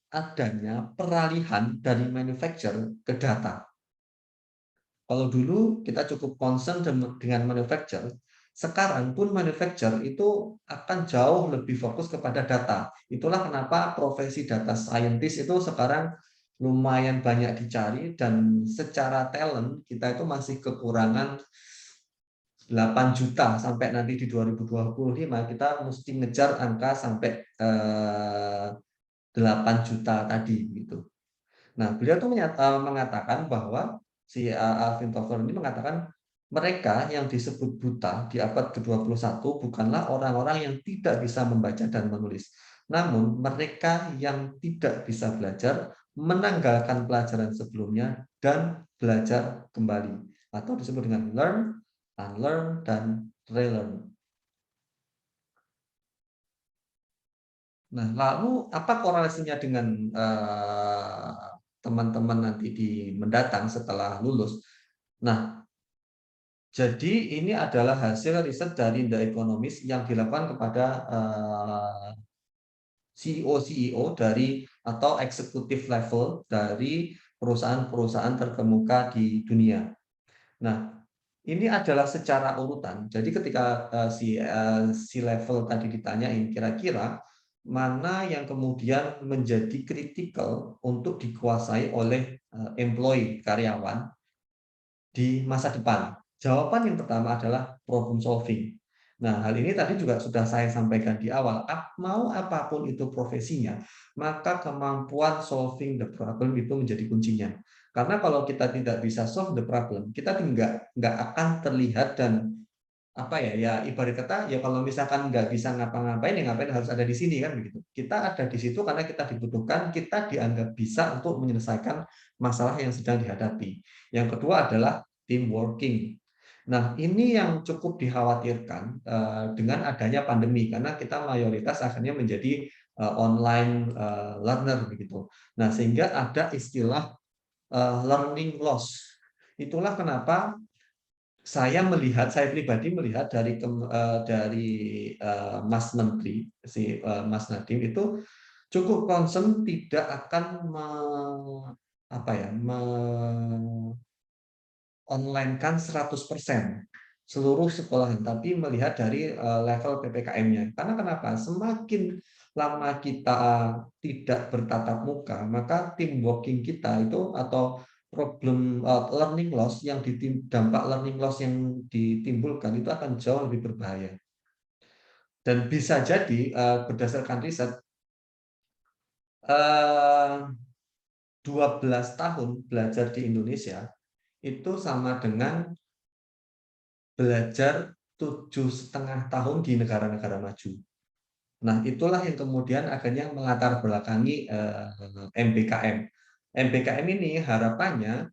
adanya peralihan dari manufacturer ke data. Kalau dulu kita cukup concern dengan manufacturer, sekarang pun manufacturer itu akan jauh lebih fokus kepada data. Itulah kenapa profesi data scientist itu sekarang lumayan banyak dicari, dan secara talent kita itu masih kekurangan 8 juta sampai nanti di 2025 kita mesti ngejar angka sampai 8 juta tadi gitu. Nah, beliau tuh mengatakan bahwa si Alvin Toffler ini mengatakan mereka yang disebut buta di abad ke-21 bukanlah orang-orang yang tidak bisa membaca dan menulis. Namun mereka yang tidak bisa belajar, menanggalkan pelajaran sebelumnya dan belajar kembali, atau disebut dengan learn, unlearn, dan relearn. Nah, lalu apa korelasinya dengan teman-teman nanti di mendatang setelah lulus? Nah, jadi ini adalah hasil riset dari The Economist yang dilakukan kepada CEO dari atau eksekutif level dari perusahaan-perusahaan terkemuka di dunia. Nah, ini adalah secara urutan. Jadi ketika si level tadi ditanyain kira-kira mana yang kemudian menjadi kritikal untuk dikuasai oleh employee karyawan di masa depan. Jawaban yang pertama adalah problem solving. Nah, hal ini tadi juga sudah saya sampaikan di awal. Mau apapun itu profesinya, maka kemampuan solving the problem itu menjadi kuncinya. Karena kalau kita tidak bisa solve the problem, kita nggak akan terlihat dan apa ya ibarat kata ya kalau misalkan nggak bisa ngapa-ngapain ya ngapain harus ada di sini kan begitu. Kita ada di situ karena kita dibutuhkan, kita dianggap bisa untuk menyelesaikan masalah yang sedang dihadapi. Yang kedua adalah team working. Nah, ini yang cukup dikhawatirkan dengan adanya pandemi karena kita mayoritas akhirnya menjadi online learner begitu. Nah, sehingga ada istilah learning loss. Itulah kenapa saya pribadi melihat dari Mas Menteri Mas Nadiem itu cukup concern tidak akan online-kan 100% seluruh sekolahan, tapi melihat dari level PPKM-nya. Karena kenapa? Semakin lama kita tidak bertatap muka, maka team working kita itu atau problem learning loss dampak learning loss yang ditimbulkan itu akan jauh lebih berbahaya. Dan bisa jadi berdasarkan riset 12 tahun belajar di Indonesia itu sama dengan belajar 7,5 tahun di negara-negara maju. Nah, itulah yang kemudian akhirnya melatar belakangi MBKM. MBKM ini harapannya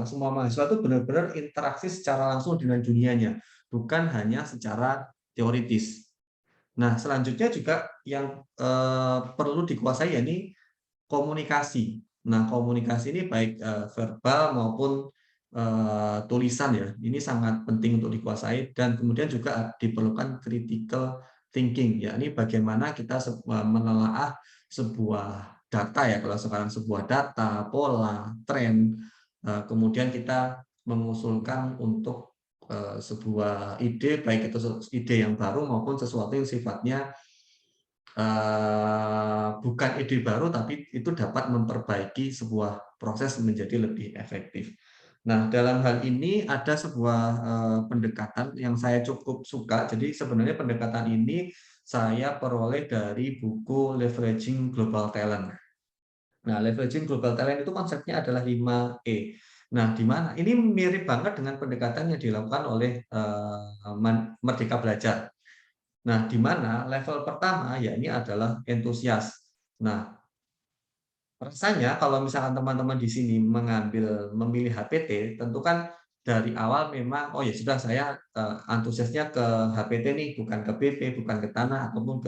semua mahasiswa itu benar-benar interaksi secara langsung dengan dunianya, bukan hanya secara teoritis. Nah, selanjutnya juga yang perlu dikuasai yakni komunikasi. Nah, komunikasi ini baik verbal maupun tulisan ya. Ini sangat penting untuk dikuasai dan kemudian juga diperlukan critical thinking, yakni bagaimana kita menelaah sebuah data ya, kalau sekarang sebuah data, pola, tren, kemudian kita mengusulkan untuk sebuah ide, baik itu ide yang baru maupun sesuatu yang sifatnya bukan ide baru, tapi itu dapat memperbaiki sebuah proses menjadi lebih efektif. Nah, dalam hal ini ada sebuah pendekatan yang saya cukup suka. Jadi sebenarnya pendekatan ini saya peroleh dari buku Leveraging Global Talent. Nah, Leveraging Global Talent itu konsepnya adalah 5E. Nah, di mana ini mirip banget dengan pendekatan yang dilakukan oleh Merdeka Belajar. Nah, di mana level pertama yakni adalah entusias. Nah, rasanya kalau misalkan teman-teman di sini memilih HPT, tentu kan dari awal memang oh ya sudah saya antusiasnya ke HPT nih, bukan ke BP, bukan ke tanah ataupun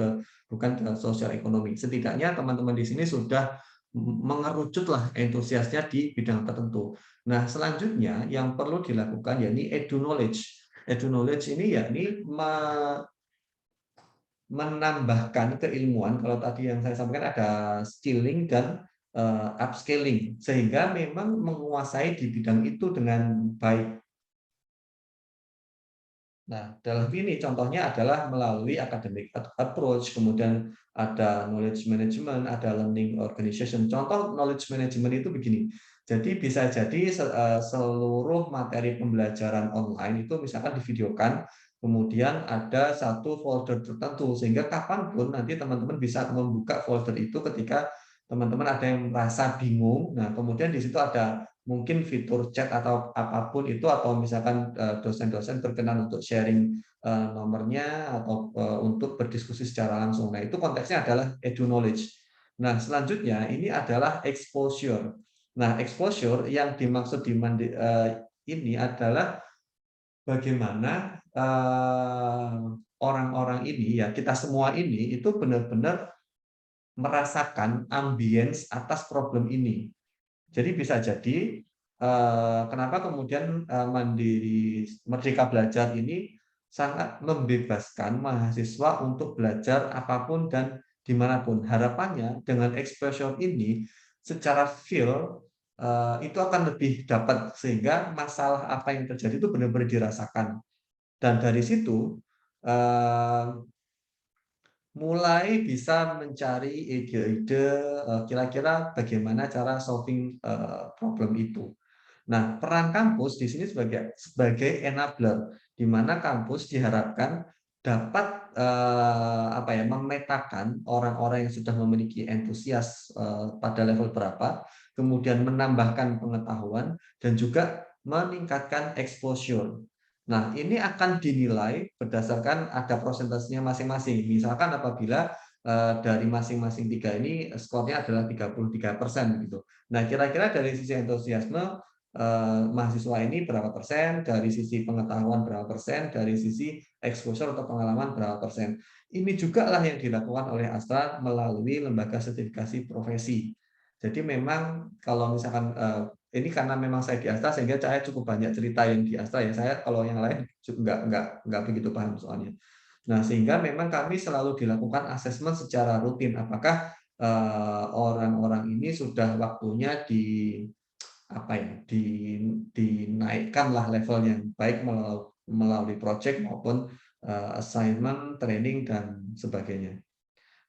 bukan ke sosial ekonomi. Setidaknya teman-teman di sini sudah mengerucutlah entusiasnya di bidang tertentu. Nah, selanjutnya yang perlu dilakukan yakni edu knowledge. Edu knowledge ini yakni menambahkan keilmuan. Kalau tadi yang saya sampaikan ada skilling dan upscaling, sehingga memang menguasai di bidang itu dengan baik. Nah, dalam ini contohnya adalah melalui academic approach, kemudian ada knowledge management, ada learning organization. Contoh knowledge management itu begini. Jadi bisa jadi seluruh materi pembelajaran online itu misalkan divideokan, kemudian ada satu folder tertentu, sehingga kapanpun nanti teman-teman bisa membuka folder itu ketika teman-teman ada yang merasa bingung. Nah, kemudian di situ ada mungkin fitur chat atau apapun itu, atau misalkan dosen-dosen berkenan untuk sharing nomornya atau untuk berdiskusi secara langsung. Nah, itu konteksnya adalah edu knowledge. Nah, selanjutnya ini adalah exposure. Nah, exposure yang dimaksud ini adalah bagaimana orang-orang ini ya kita semua ini itu benar-benar merasakan ambience atas problem ini. Jadi bisa jadi kenapa kemudian Mandiri Merdeka Belajar ini sangat membebaskan mahasiswa untuk belajar apapun dan dimanapun. Harapannya dengan exposure ini secara feel itu akan lebih dapat sehingga masalah apa yang terjadi itu benar-benar dirasakan. Dan dari situ mulai bisa mencari ide-ide kira-kira bagaimana cara solving problem itu. Nah, peran kampus di sini sebagai enabler, di mana kampus diharapkan dapat memetakan orang-orang yang sudah memiliki entusias pada level berapa, kemudian menambahkan pengetahuan dan juga meningkatkan exposure. Nah, ini akan dinilai berdasarkan ada prosentasenya masing-masing. Misalkan apabila dari masing-masing tiga ini skornya adalah 33% gitu. Nah, kira-kira dari sisi entusiasme mahasiswa ini berapa persen, dari sisi pengetahuan berapa persen, dari sisi exposure atau pengalaman berapa persen. Ini juga lah yang dilakukan oleh Astra melalui lembaga sertifikasi profesi. Jadi memang kalau misalkan ini karena memang saya di Astra sehingga saya cukup banyak cerita yang di Astra ya. Saya kalau yang lain nggak begitu paham soalnya. Nah, sehingga memang kami selalu dilakukan asesmen secara rutin apakah orang-orang ini sudah waktunya dinaikkanlah levelnya baik melalui project maupun assignment, training dan sebagainya.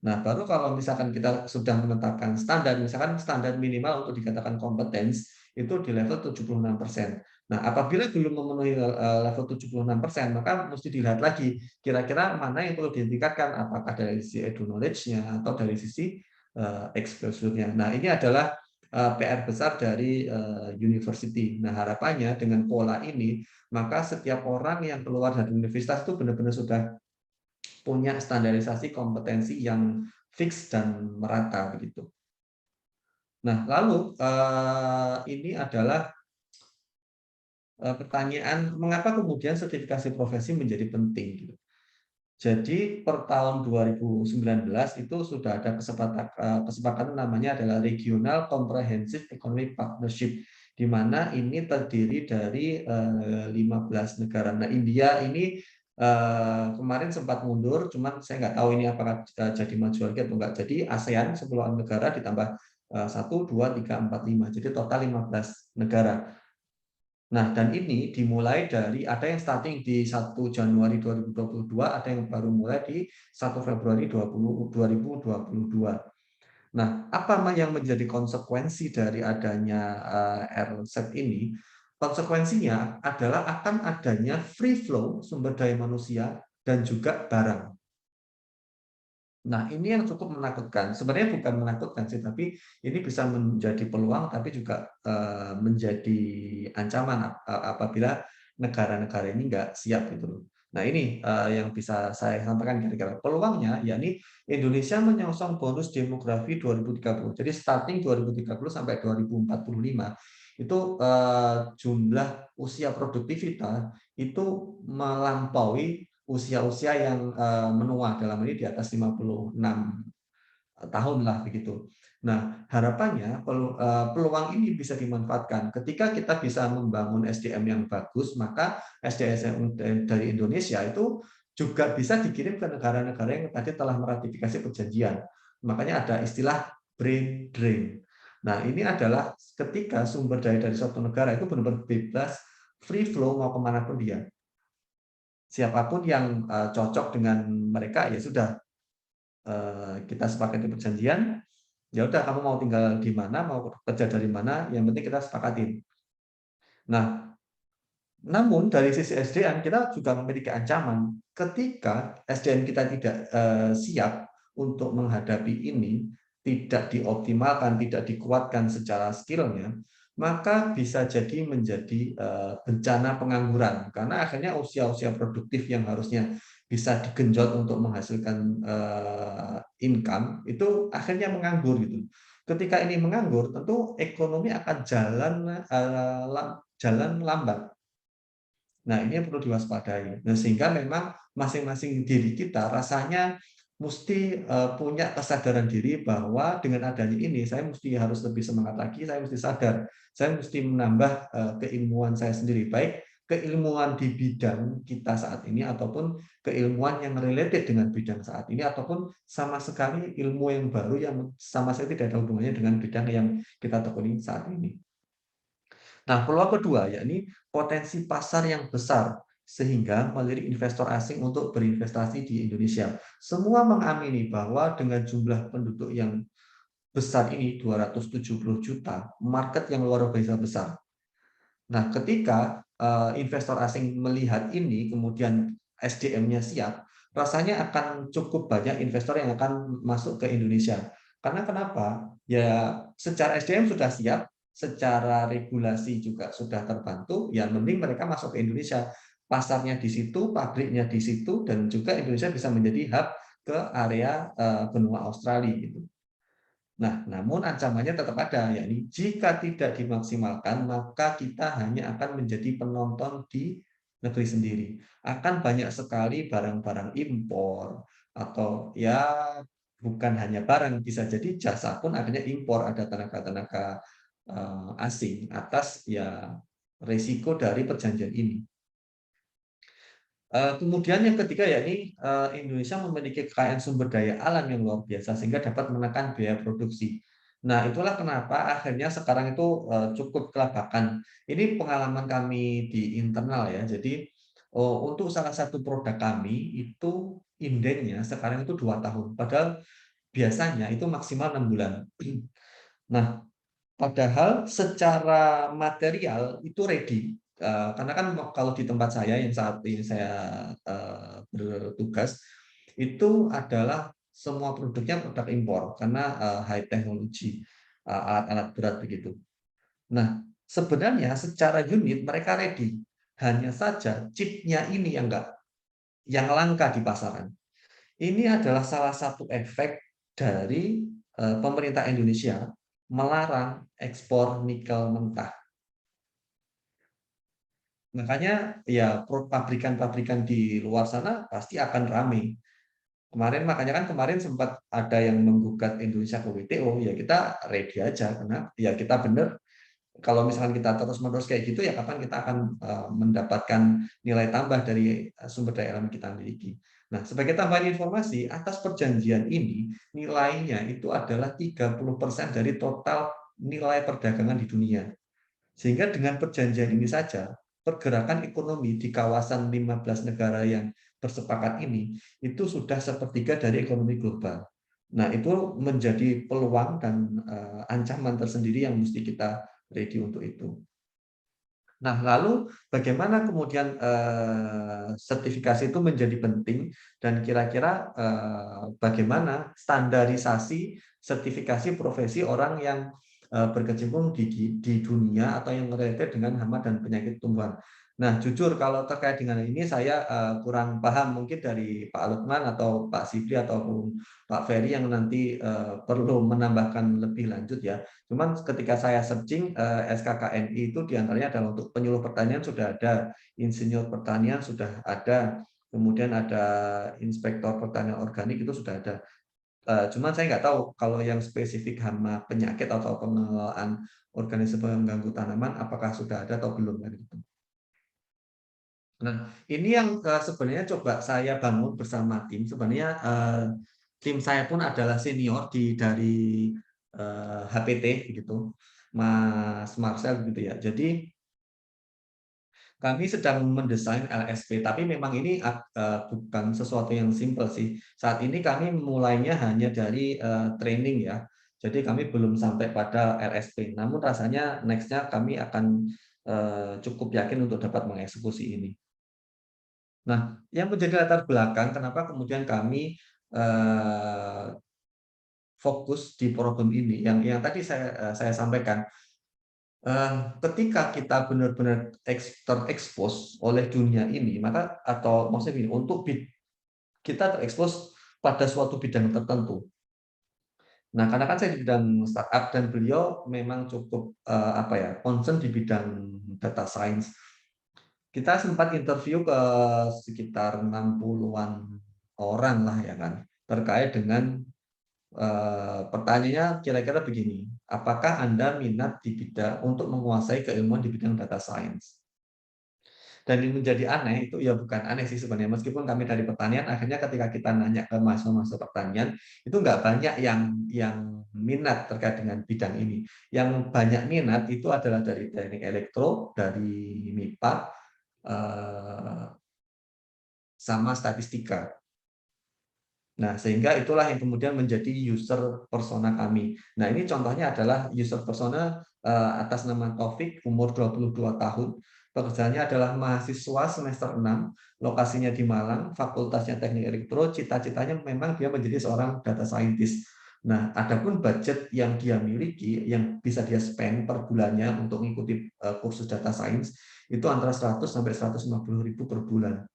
Nah, baru kalau misalkan kita sudah menetapkan standar, misalkan standar minimal untuk dikatakan kompetens itu di level 76%. Nah, apabila belum memenuhi level 76%, maka mesti dilihat lagi kira-kira mana yang perlu ditingkatkan, apakah dari sisi edu knowledge-nya atau dari sisi exposure-nya. Nah, ini adalah PR besar dari university. Nah, harapannya dengan pola ini, maka setiap orang yang keluar dari universitas itu benar-benar sudah punya standarisasi kompetensi yang fix dan merata begitu. Nah, lalu ini adalah pertanyaan mengapa kemudian sertifikasi profesi menjadi penting gitu. Jadi per tahun 2019 itu sudah ada kesepakatan namanya adalah Regional Comprehensive Economic Partnership di mana ini terdiri dari 15 negara. Nah, India ini kemarin sempat mundur, cuman saya nggak tahu ini apakah jadi maju lagi atau enggak. Jadi ASEAN 10 negara ditambah 1, 2, 3, 4, 5. Jadi total 15 negara. Nah, dan ini dimulai dari ada yang starting di 1 Januari 2022, ada yang baru mulai di 1 Februari 2022. Nah, apa yang menjadi konsekuensi dari adanya RCEP ini? Konsekuensinya adalah akan adanya free flow sumber daya manusia dan juga barang. Nah, ini yang cukup menakutkan. Sebenarnya bukan menakutkan sih, tapi ini bisa menjadi peluang, tapi juga menjadi ancaman apabila negara-negara ini nggak siap gitu loh. Nah, ini yang bisa saya sampaikan kira-kira peluangnya, yakni Indonesia menyongsong bonus demografi 2030. Jadi starting 2030 sampai 2045 itu jumlah usia produktivitas itu melampaui usia-usia yang menua, dalam ini di atas 56 tahun lah begitu. Nah, harapannya peluang ini bisa dimanfaatkan. Ketika kita bisa membangun SDM yang bagus, maka SDM dari Indonesia itu juga bisa dikirim ke negara-negara yang tadi telah meratifikasi perjanjian. Makanya ada istilah brain drain. Nah, ini adalah ketika sumber daya dari suatu negara itu benar-benar bebas, free flow mau kemana pun dia. Siapapun yang cocok dengan mereka ya sudah kita sepakati perjanjian, ya udah kamu mau tinggal di mana, mau kerja dari mana, yang penting kita sepakatin. Nah, namun dari sisi SDM kita juga memiliki ancaman ketika SDM kita tidak siap untuk menghadapi ini, tidak dioptimalkan, tidak dikuatkan secara skillnya, maka bisa jadi menjadi bencana pengangguran karena akhirnya usia-usia produktif yang harusnya bisa digenjot untuk menghasilkan income itu akhirnya menganggur gitu. Ketika ini menganggur, tentu ekonomi akan jalan lambat. Nah, ini yang perlu diwaspadai. Nah, sehingga memang masing-masing diri kita rasanya mesti punya kesadaran diri bahwa dengan adanya ini saya mesti harus lebih semangat lagi, saya mesti sadar, saya mesti menambah keilmuan saya sendiri, baik keilmuan di bidang kita saat ini ataupun keilmuan yang related dengan bidang saat ini ataupun sama sekali ilmu yang baru yang sama sekali tidak ada hubungannya dengan bidang yang kita tekuni saat ini. Nah, peluang kedua yakni potensi pasar yang besar sehingga melirik investor asing untuk berinvestasi di Indonesia. Semua mengamini bahwa dengan jumlah penduduk yang besar ini 270 juta, market yang luar biasa besar. Nah, ketika investor asing melihat ini, kemudian SDM-nya siap, rasanya akan cukup banyak investor yang akan masuk ke Indonesia. Karena kenapa? Ya, secara SDM sudah siap, secara regulasi juga sudah terbantu, ya mending mereka masuk ke Indonesia. Pasarnya di situ, pabriknya di situ, dan juga Indonesia bisa menjadi hub ke area benua Australia gitu. Nah, namun ancamannya tetap ada, yakni jika tidak dimaksimalkan, maka kita hanya akan menjadi penonton di negeri sendiri. Akan banyak sekali barang-barang impor, atau ya bukan hanya barang, bisa jadi jasa pun adanya impor, ada tenaga-tenaga asing atas ya resiko dari perjanjian ini. Kemudian yang ketiga yakni Indonesia memiliki kekayaan sumber daya alam yang luar biasa sehingga dapat menekan biaya produksi. Nah, itulah kenapa akhirnya sekarang itu cukup kelabakan. Ini pengalaman kami di internal ya. Jadi untuk salah satu produk kami itu indeknya sekarang itu 2 tahun. Padahal biasanya itu maksimal 6 bulan. Nah, padahal secara material itu ready, karena kan kalau di tempat saya yang saat ini saya bertugas, itu adalah semua produknya produk impor karena high technology, alat-alat berat begitu. Nah, sebenarnya secara unit mereka ready, hanya saja chipnya ini yang langka di pasaran. Ini adalah salah satu efek dari pemerintah Indonesia melarang ekspor nikel mentah. Makanya ya pabrikan-pabrikan di luar sana pasti akan ramai. Makanya kan kemarin sempat ada yang menggugat Indonesia ke WTO, ya kita ready aja karena ya kita benar kalau misalkan kita terus-menerus kayak gitu ya kapan kita akan mendapatkan nilai tambah dari sumber daya alam kita miliki. Nah, sebagai tambahan informasi, atas perjanjian ini nilainya itu adalah 30% dari total nilai perdagangan di dunia. Sehingga dengan perjanjian ini saja, pergerakan ekonomi di kawasan 15 negara yang bersepakat ini itu sudah sepertiga dari ekonomi global. Nah, itu menjadi peluang dan ancaman tersendiri yang mesti kita ready untuk itu. Nah, lalu bagaimana kemudian sertifikasi itu menjadi penting dan kira-kira bagaimana standarisasi sertifikasi profesi orang yang berkecimpung di dunia atau yang related dengan hama dan penyakit tumbuhan. Nah, jujur kalau terkait dengan ini saya kurang paham, mungkin dari Pak Lukman atau Pak Sifri ataupun Pak Ferry yang nanti perlu menambahkan lebih lanjut ya. Cuman ketika saya searching SKKNI itu diantaranya adalah untuk penyuluh pertanian sudah ada, insinyur pertanian sudah ada, kemudian ada inspektor pertanian organik itu sudah ada. Cuman saya nggak tahu kalau yang spesifik hama penyakit atau pengelolaan organisme pengganggu tanaman apakah sudah ada atau belum kan gitu. Nah, ini yang sebenarnya coba saya bangun bersama tim. Sebenarnya tim saya pun adalah senior dari HPT gitu, Mas Marcel gitu ya. Jadi kami sedang mendesain LSP, tapi memang ini bukan sesuatu yang simpel sih. Saat ini kami mulainya hanya dari training ya. Jadi kami belum sampai pada LSP. Namun rasanya next-nya kami akan cukup yakin untuk dapat mengeksekusi ini. Nah, yang menjadi latar belakang kenapa kemudian kami fokus di program ini, yang tadi saya sampaikan, ketika kita benar-benar terekspos oleh dunia ini, maka atau maksudnya untuk kita terekspos pada suatu bidang tertentu. Nah, karena kan saya di bidang startup dan beliau memang cukup concern di bidang data science. kita sempat interview ke sekitar 60-an orang lah ya kan, terkait dengan pertanyaannya kira-kira begini, apakah Anda minat di bidang untuk menguasai keilmuan di bidang data science? Dan ini menjadi aneh, itu ya bukan aneh sih sebenarnya, meskipun kami dari pertanian, akhirnya ketika kita nanya ke mahasiswa-mahasiswa pertanian, itu nggak banyak yang minat terkait dengan bidang ini. Yang banyak minat itu adalah dari teknik elektro, dari MIPA, sama statistika. Nah, sehingga itulah yang kemudian menjadi user persona kami. Nah, ini contohnya adalah user persona atas nama Taufik, umur 22 tahun. Pekerjaannya adalah mahasiswa semester 6, lokasinya di Malang, fakultasnya teknik elektro, cita-citanya memang dia menjadi seorang data scientist. Nah, adapun budget yang dia miliki, yang bisa dia spend per bulannya untuk mengikuti kursus data science, itu antara 100 sampai 150 ribu per bulan.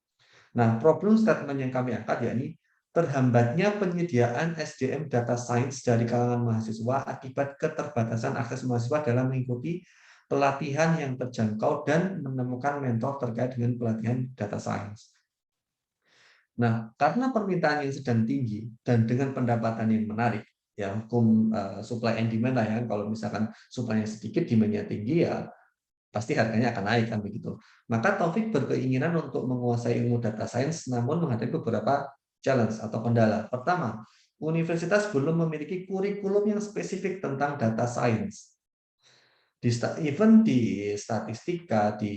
Nah, problem statement yang kami angkat yakni terhambatnya penyediaan SDM data science dari kalangan mahasiswa akibat keterbatasan akses mahasiswa dalam mengikuti pelatihan yang terjangkau dan menemukan mentor terkait dengan pelatihan data science. Nah, karena permintaan yang sedang tinggi dan dengan pendapatan yang menarik, ya hukum supply and demand lah ya, kalau misalkan supply-nya sedikit, demand-nya tinggi, ya pasti harganya akan naik kan begitu. Maka Taufik berkeinginan untuk menguasai ilmu data science namun menghadapi beberapa challenge atau kendala. Pertama, universitas belum memiliki kurikulum yang spesifik tentang data science. Even di statistika, di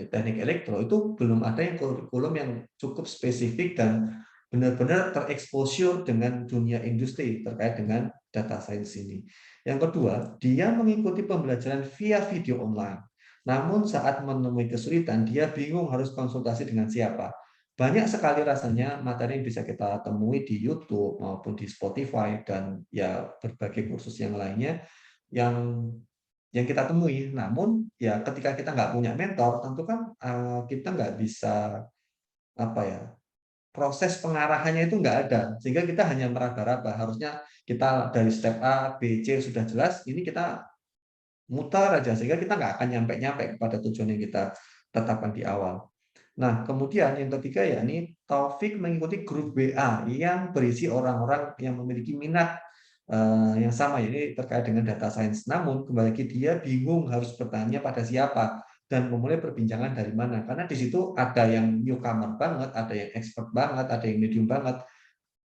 teknik elektro itu belum ada yang kurikulum yang cukup spesifik dan benar-benar tereksposur dengan dunia industri terkait dengan data science ini. Yang kedua, dia mengikuti pembelajaran via video online. Namun saat menemui kesulitan, dia bingung harus konsultasi dengan siapa. Banyak sekali rasanya materi yang bisa kita temui di YouTube maupun di Spotify dan ya berbagai kursus yang lainnya yang kita temui. Namun ya ketika kita nggak punya mentor, tentu kan kita nggak bisa apa ya, proses pengarahannya itu nggak ada, sehingga kita hanya meraba-raba. Harusnya kita dari step A, B, C sudah jelas, ini kita mutar aja sehingga kita nggak akan nyampe kepada tujuan yang kita tetapkan di awal. Nah, kemudian yang ketiga ya ini Taufik mengikuti grup WA yang berisi orang-orang yang memiliki minat yang sama, ini terkait dengan data science. Namun kembali lagi dia bingung harus bertanya pada siapa dan memulai perbincangan dari mana. Karena di situ ada yang newcomer banget, ada yang expert banget, ada yang medium banget.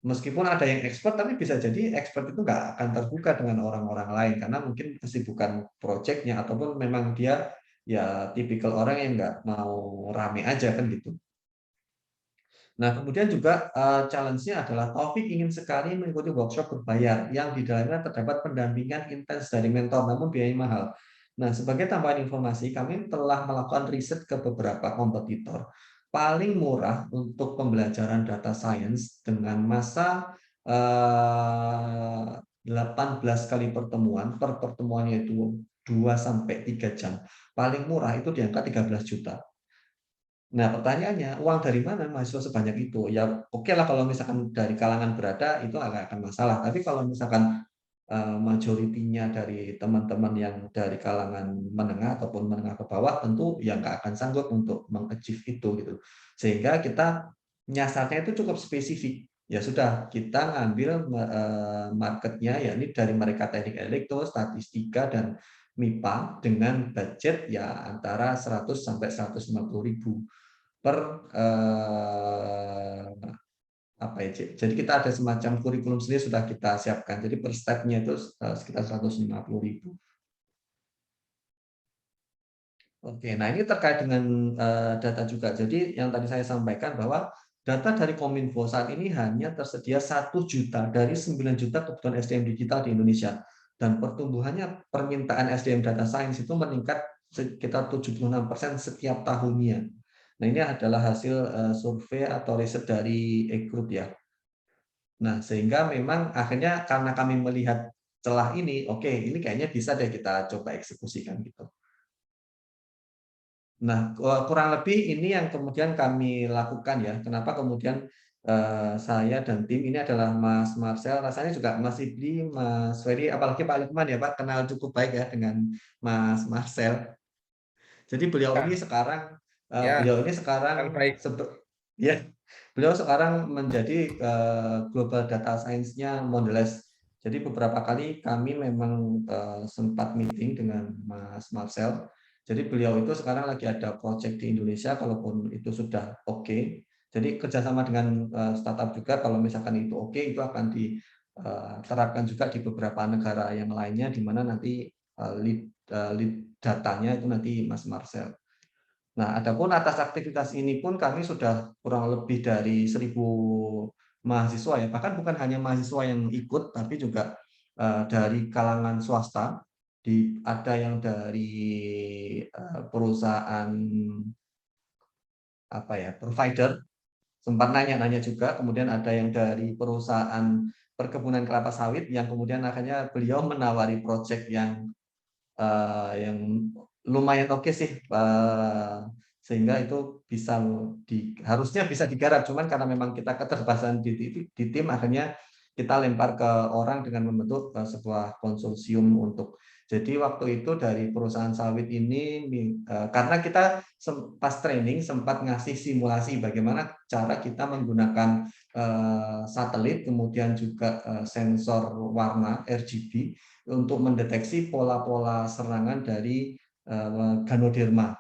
Meskipun ada yang expert, tapi bisa jadi expert itu nggak akan terbuka dengan orang-orang lain karena mungkin kesibukan proyeknya ataupun memang dia ya tipikal orang yang nggak mau rame aja kan gitu. Nah, kemudian juga challenge-nya adalah Taufik ingin sekali mengikuti workshop berbayar yang di dalamnya terdapat pendampingan intens dari mentor, namun biayanya mahal. Nah, sebagai tambahan informasi, kami telah melakukan riset ke beberapa kompetitor. Paling murah untuk pembelajaran data science dengan masa 18 kali pertemuan, per pertemuannya itu 2-3 jam. Paling murah itu di angka 13 juta. Nah, pertanyaannya, uang dari mana mahasiswa sebanyak itu? Ya, oke lah kalau misalkan dari kalangan berada, itu agak akan masalah. Tapi kalau misalkan majoritinya dari teman-teman yang dari kalangan menengah ataupun menengah ke bawah, tentu ya nggak akan sanggup untuk meng-achieve itu gitu. Sehingga kita nyasarnya itu cukup spesifik. Ya sudah, kita ngambil marketnya, yakni dari mereka teknik elektro, statistika, dan MIPA dengan budget ya antara 100 sampai 150 ribu per apa ya, jadi kita ada semacam kurikulum sendiri sudah kita siapkan. Jadi per step-nya itu sekitar 150 ribu. Oke, nah ini terkait dengan data juga. Jadi yang tadi saya sampaikan bahwa data dari Kominfo saat ini hanya tersedia 1 juta dari 9 juta kebutuhan SDM digital di Indonesia. Dan pertumbuhannya permintaan SDM data science itu meningkat sekitar 76% setiap tahunnya. Nah, ini adalah hasil survei atau riset dari e-group ya. Nah, sehingga memang akhirnya karena kami melihat celah ini, oke, ini kayaknya bisa deh kita coba eksekusikan gitu. Nah, kurang lebih ini yang kemudian kami lakukan ya. Kenapa kemudian saya dan tim ini adalah Mas Marcel, rasanya juga Mas Ibli, Mas Ferry, apalagi Pak Lukman ya Pak, kenal cukup baik ya dengan Mas Marcel. Jadi beliau ini sekarang Ya, beliau ini hal sekarang baik. ya, beliau sekarang menjadi Global Data Science-nya Mondelez. Jadi beberapa kali kami memang sempat meeting dengan Mas Marcel. Jadi beliau itu sekarang lagi ada project di Indonesia, kalaupun itu sudah oke. Jadi kerjasama dengan startup juga, kalau misalkan itu oke, itu akan diterapkan juga di beberapa negara yang lainnya, di mana nanti lead datanya itu nanti Mas Marcel. Nah, adapun atas aktivitas ini pun kami sudah kurang lebih dari 1.000 mahasiswa ya, bahkan bukan hanya mahasiswa yang ikut, tapi juga dari kalangan swasta, ada yang dari perusahaan apa ya, provider, sempat nanya-nanya juga, kemudian ada yang dari perusahaan perkebunan kelapa sawit yang kemudian akhirnya beliau menawari proyek yang lumayan oke sih, sehingga itu harusnya bisa digarap, cuman karena memang kita keterbatasan di tim, akhirnya kita lempar ke orang dengan membentuk sebuah konsorsium untuk. Jadi waktu itu dari perusahaan sawit ini, karena kita pas training sempat ngasih simulasi bagaimana cara kita menggunakan satelit, kemudian juga sensor warna RGB untuk mendeteksi pola-pola serangan dari Ganoderma.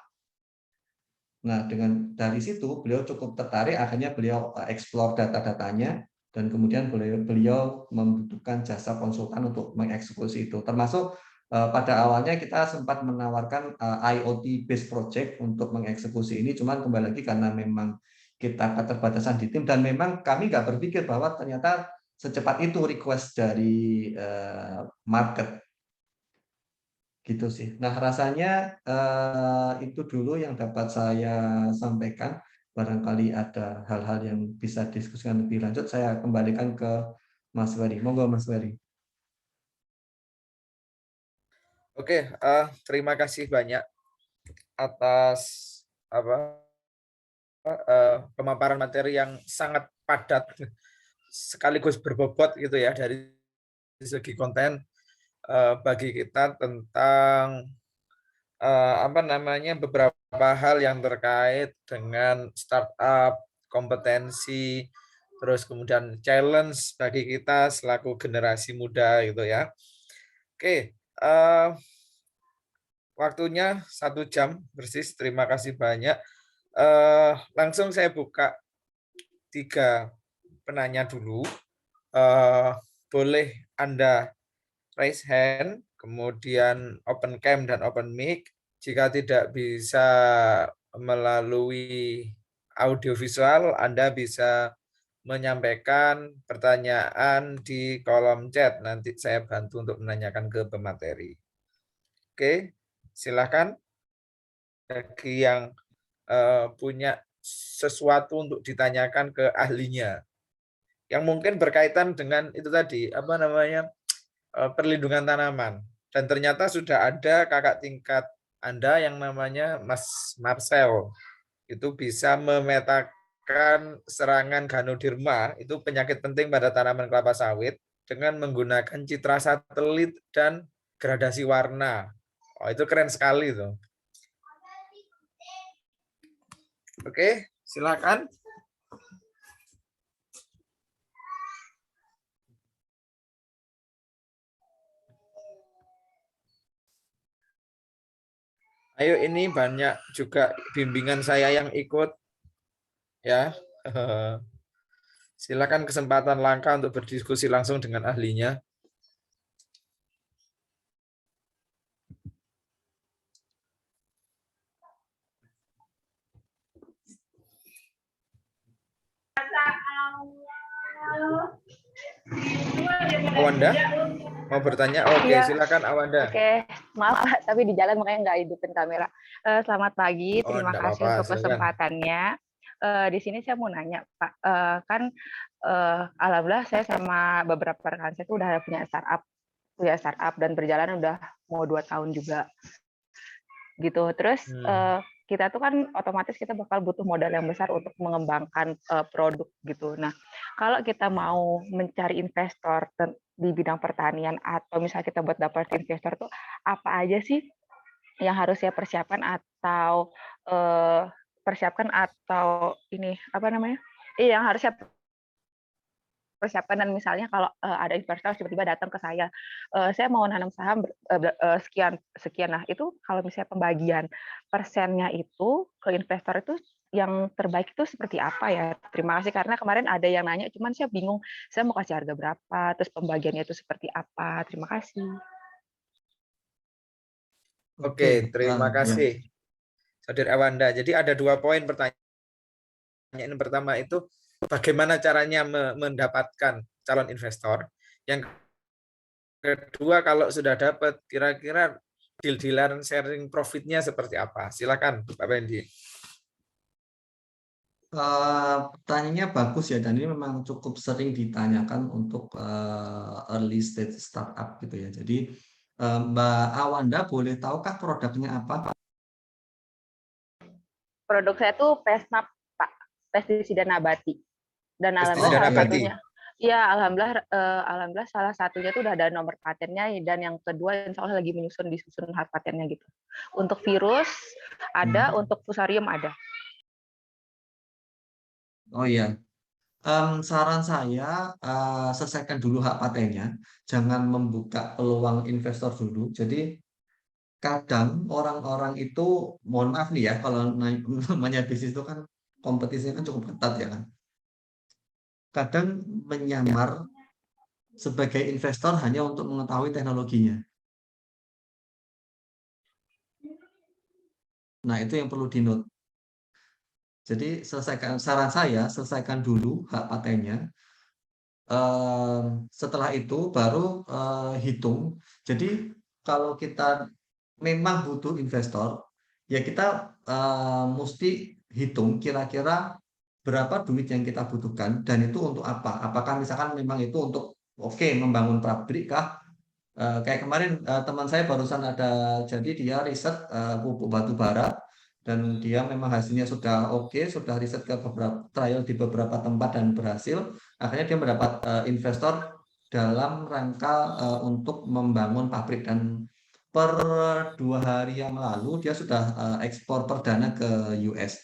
Nah, dari situ beliau cukup tertarik, akhirnya beliau explore data-datanya, dan kemudian beliau membutuhkan jasa konsultan untuk mengeksekusi itu. Termasuk pada awalnya kita sempat menawarkan IoT based project untuk mengeksekusi ini, cuman kembali lagi karena memang kita keterbatasan di tim, dan memang kami nggak berpikir bahwa ternyata secepat itu request dari market. Gitu sih. Nah, rasanya itu dulu yang dapat saya sampaikan. Barangkali ada hal-hal yang bisa diskusikan lebih lanjut, saya kembalikan ke Mas Wery. Monggo Mas Wery. Oke, terima kasih banyak atas pemaparan materi yang sangat padat sekaligus berbobot gitu ya dari segi konten bagi kita tentang beberapa hal yang terkait dengan startup, kompetensi, terus kemudian challenge bagi kita selaku generasi muda gitu ya. Oke, waktunya 1 jam persis. Terima kasih banyak. Langsung saya buka 3 penanya dulu. Boleh Anda raise hand, kemudian open cam dan open mic. Jika tidak bisa melalui audio visual, Anda bisa menyampaikan pertanyaan di kolom chat. Nanti saya bantu untuk menanyakan ke pemateri. Oke, silakan bagi yang punya sesuatu untuk ditanyakan ke ahlinya. Yang mungkin berkaitan dengan itu tadi, perlindungan tanaman. Dan ternyata sudah ada kakak tingkat Anda yang namanya Mas Marcel. Itu bisa memetakan serangan Ganoderma, itu penyakit penting pada tanaman kelapa sawit, dengan menggunakan citra satelit dan gradasi warna. Oh, itu keren sekali tuh. Oke, silakan. Ayo, ini banyak juga bimbingan saya yang ikut ya. Silakan kesempatan langka untuk berdiskusi langsung dengan ahlinya. Awanda mau bertanya? Oke, Iya. silakan Awanda. Oke, maaf Pak, tapi di jalan makanya nggak hidupin kamera. Selamat pagi, Oh, terima enggak kasih apa-apa, untuk silakan. kesempatannya. Di sini saya mau nanya Pak, kan alhamdulillah saya sama beberapa rekan saya itu udah punya startup dan berjalan udah mau 2 tahun juga gitu. Terus kita tuh kan otomatis kita bakal butuh modal yang besar untuk mengembangkan produk gitu. Nah, kalau kita mau mencari investor di bidang pertanian, atau misalnya kita buat dapat investor tuh apa aja sih yang harus saya persiapkan, atau persiapkan atau ini apa namanya? Yang harus saya persiapkan, dan misalnya kalau ada investor tiba-tiba datang ke saya mau nanam saham sekian sekian. Nah, itu kalau misalnya pembagian persennya itu ke investor itu yang terbaik itu seperti apa ya? Terima kasih, karena kemarin ada yang nanya, cuman saya bingung, saya mau kasih harga berapa, terus pembagiannya itu seperti apa. Terima kasih. Oke, terima ya. kasih, Saudara Awanda. Jadi ada 2 poin pertanyaan. Pertama itu bagaimana caranya mendapatkan calon investor. Yang kedua, kalau sudah dapat, kira-kira deal-dealan sharing profitnya seperti apa? Silakan, Pak Fendi. Pertanyaannya bagus ya, dan ini memang cukup sering ditanyakan untuk early stage startup gitu ya. Jadi Mbak Awanda, boleh tahukah produknya apa? Produk saya tuh PESNAP, Pak, pestisida nabati. Dan alhamdulillah Pestisida salah nabati. satunya, ya alhamdulillah salah satunya tuh udah ada nomor patennya, dan yang kedua insya Allah lagi disusun hak patennya gitu. Untuk virus ada, untuk fusarium ada. Oh iya, saran saya selesaikan dulu hak patennya, jangan membuka peluang investor dulu. Jadi kadang orang-orang itu, mohon maaf nih ya, kalau namanya bisnis itu kan kompetisinya kan cukup ketat ya kan. Kadang menyamar sebagai investor hanya untuk mengetahui teknologinya. Nah, itu yang perlu di-note. Jadi saran saya, selesaikan dulu hak patennya. Setelah itu baru hitung. Jadi kalau kita memang butuh investor, ya kita mesti hitung kira-kira berapa duit yang kita butuhkan, dan itu untuk apa? Apakah misalkan memang itu untuk membangun pabrik kah? Kayak kemarin teman saya barusan ada, jadi dia riset pupuk batu bara, dan dia memang hasilnya sudah sudah riset ke beberapa trial di beberapa tempat dan berhasil. Akhirnya dia mendapat investor dalam rangka untuk membangun pabrik, dan per 2 hari yang lalu dia sudah ekspor perdana ke US.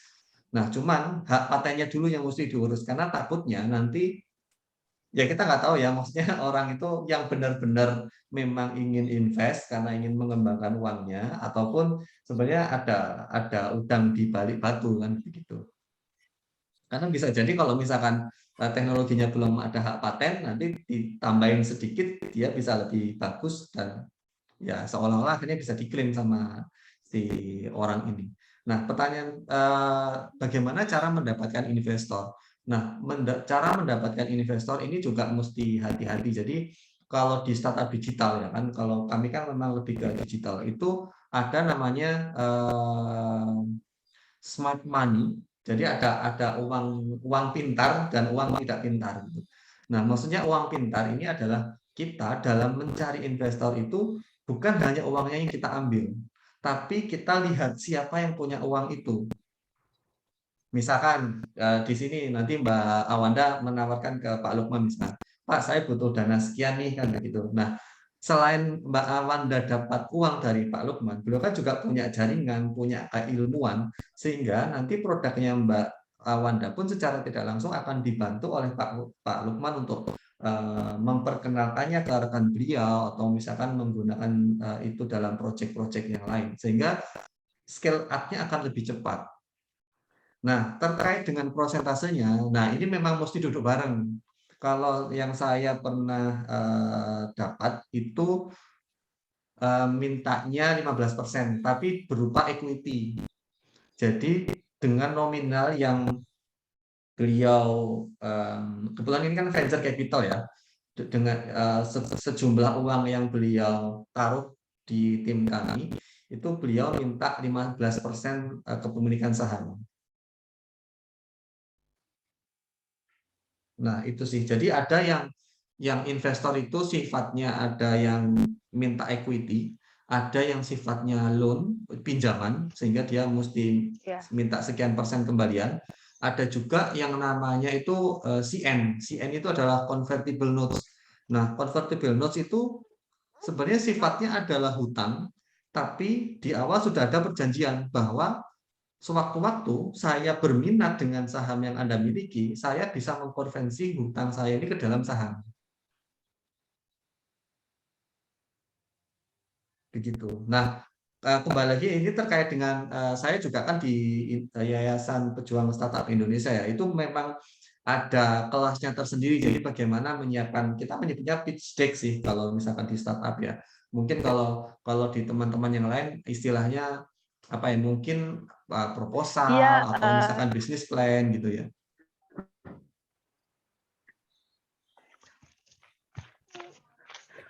Nah, cuman hak patennya dulu yang mesti diurus, karena takutnya nanti ya kita nggak tahu ya, maksudnya orang itu yang benar-benar memang ingin invest karena ingin mengembangkan uangnya, ataupun sebenarnya ada udang di balik batu kan begitu. Karena bisa jadi kalau misalkan teknologinya belum ada hak paten, nanti ditambahin sedikit dia bisa lebih bagus, dan ya seolah-olah akhirnya bisa diklaim sama si orang ini. Nah, pertanyaan bagaimana cara mendapatkan investor? Nah, cara mendapatkan investor ini juga mesti hati-hati. Jadi kalau di startup digital ya kan, kalau kami kan memang lebih ke digital, itu ada namanya smart money. Jadi ada uang pintar dan uang tidak pintar. Nah, maksudnya uang pintar ini adalah kita dalam mencari investor itu bukan hanya uangnya yang kita ambil, tapi kita lihat siapa yang punya uang itu. Misalkan di sini nanti Mbak Awanda menawarkan ke Pak Lukman, misalkan, Pak, saya butuh dana sekian nih kan gitu. Nah, selain Mbak Awanda dapat uang dari Pak Lukman, beliau kan juga punya jaringan, punya keilmuan, sehingga nanti produknya Mbak Awanda pun secara tidak langsung akan dibantu oleh Pak Lukman untuk memperkenalkannya ke rekan beliau, atau misalkan menggunakan itu dalam proyek-proyek yang lain, sehingga scale up-nya akan lebih cepat. Nah, terkait dengan prosentasenya, nah ini memang mesti duduk bareng. Kalau yang saya pernah dapat itu mintanya 15%, tapi berupa equity. Jadi dengan nominal yang beliau, kebetulan ini kan venture capital ya, dengan sejumlah uang yang beliau taruh di tim kami, itu beliau minta 15% kepemilikan saham. Nah, itu sih. Jadi ada yang investor itu sifatnya ada yang minta equity, ada yang sifatnya loan, pinjaman, sehingga dia mesti minta sekian persen kembalian. Ada juga yang namanya itu CN. CN itu adalah convertible notes. Nah, convertible notes itu sebenarnya sifatnya adalah hutang, tapi di awal sudah ada perjanjian bahwa sewaktu-waktu saya berminat dengan saham yang Anda miliki, saya bisa mengkonversi hutang saya ini ke dalam saham. Begitu. Nah, kembali lagi ini terkait dengan saya juga kan di Yayasan Pejuang Startup Indonesia ya. Itu memang ada kelasnya tersendiri. Jadi bagaimana menyiapkan, kita menyebutnya pitch deck sih kalau misalkan di startup ya. Mungkin kalau di teman-teman yang lain istilahnya apa ya? Mungkin proposal Iya, atau misalkan bisnis plan gitu ya.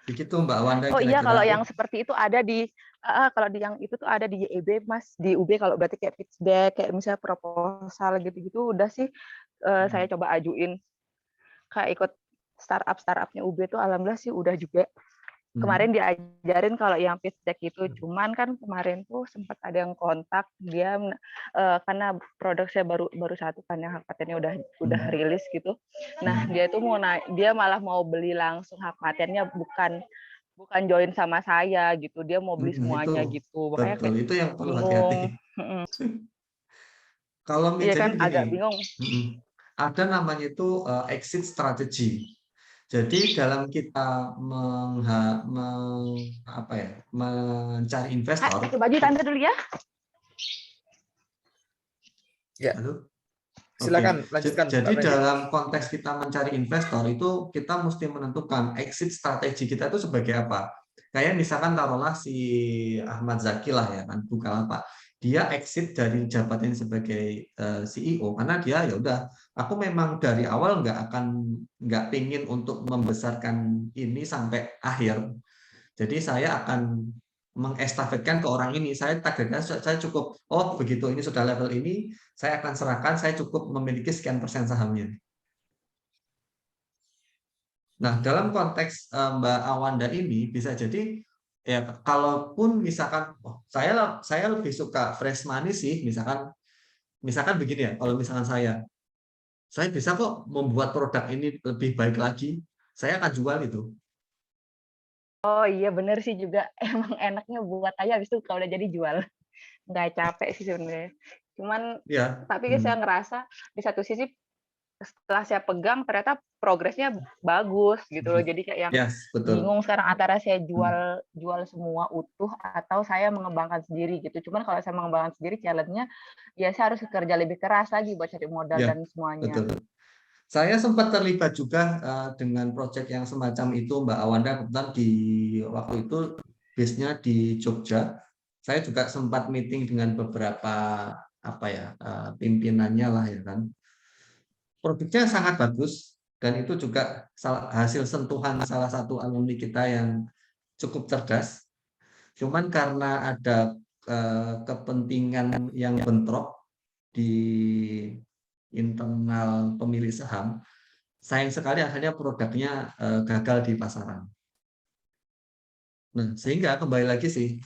Begitu Mbak Wanda oh iya, kira-kira. kalau yang seperti itu ada di kalau di yang itu tuh ada di YEB Mas, di UB kalau berarti kayak pitch deck, kayak misalnya proposal gitu-gitu udah sih saya coba ajuin. Kayak ikut startup-startupnya UB tuh alhamdulillah sih udah juga. Kemarin diajarin kalau yang pitch deck itu, cuman kan kemarin tuh sempat ada yang kontak dia karena produk saya baru satu kan yang hak patennya udah rilis gitu. Nah, dia itu dia malah mau beli langsung hak patennya, bukan join sama saya gitu. Dia mau beli semuanya Itu gitu. Makanya betul, kayak itu yang perlu bingung. hati-hati. Kalau Iya jadi kan agak begini, bingung. ada namanya itu exit strategy. Jadi dalam kita mencari investor, Pakai baju tanda dulu ya. Ya, Halo? silakan Oke. lanjutkan, Pak Jadi Fendi. dalam konteks kita mencari investor itu kita mesti menentukan exit strategi kita itu sebagai apa. Kayak misalkan taruhlah si Ahmad Zaki lah ya kan, Bukalapak. Dia exit dari jabatannya sebagai CEO karena dia ya udah, aku memang dari awal nggak pingin untuk membesarkan ini sampai akhir. Jadi saya akan mengestafetkan ke orang ini. Saya targetnya saya cukup, oh begitu ini sudah level ini, saya akan serahkan, saya cukup memiliki sekian persen sahamnya. Nah, dalam konteks Mbak Awanda ini bisa jadi ya kalaupun misalkan saya lebih suka fresh money sih, misalkan begini ya, kalau misalkan saya bisa kok membuat produk ini lebih baik lagi, saya akan jual itu. Oh iya bener sih juga. Emang enaknya buat aja habis itu kalau udah jadi jual. Nggak capek sih sebenarnya. Cuman Ya. tapi saya ngerasa di satu sisi setelah saya pegang ternyata progresnya bagus gitu loh. Jadi kayak yang Yes, betul. bingung sekarang antara saya jual semua utuh atau saya mengembangkan sendiri gitu. Cuman kalau saya mengembangkan sendiri challenge-nya ya saya harus kerja lebih keras lagi buat cari modal Ya, dan semuanya. betul. Saya sempat terlibat juga dengan proyek yang semacam itu, Mbak Awanda. Kebetulan di waktu itu base-nya di Jogja. Saya juga sempat meeting dengan beberapa pimpinannya lah ya kan. Produknya sangat bagus dan itu juga hasil sentuhan salah satu alumni kita yang cukup cerdas. Cuman karena ada kepentingan yang bentrok di internal pemilik saham, sayang sekali akhirnya produknya gagal di pasaran. Nah, sehingga kembali lagi sih,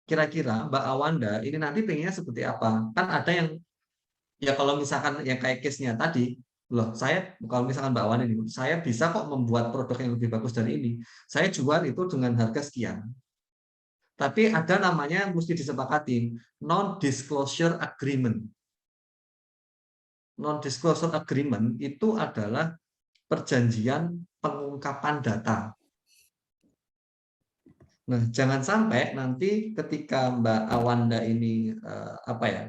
kira-kira Mbak Awanda ini nanti pengennya seperti apa? Kan ada yang, ya kalau misalkan yang kayak case-nya tadi, loh saya, kalau misalkan Mbak Awanda ini, saya bisa kok membuat produk yang lebih bagus dari ini. Saya jual itu dengan harga sekian. Tapi ada namanya mesti disepakati, non-disclosure agreement. Non-disclosure agreement itu adalah perjanjian pengungkapan data. Nah, jangan sampai nanti ketika Mbak Awanda ini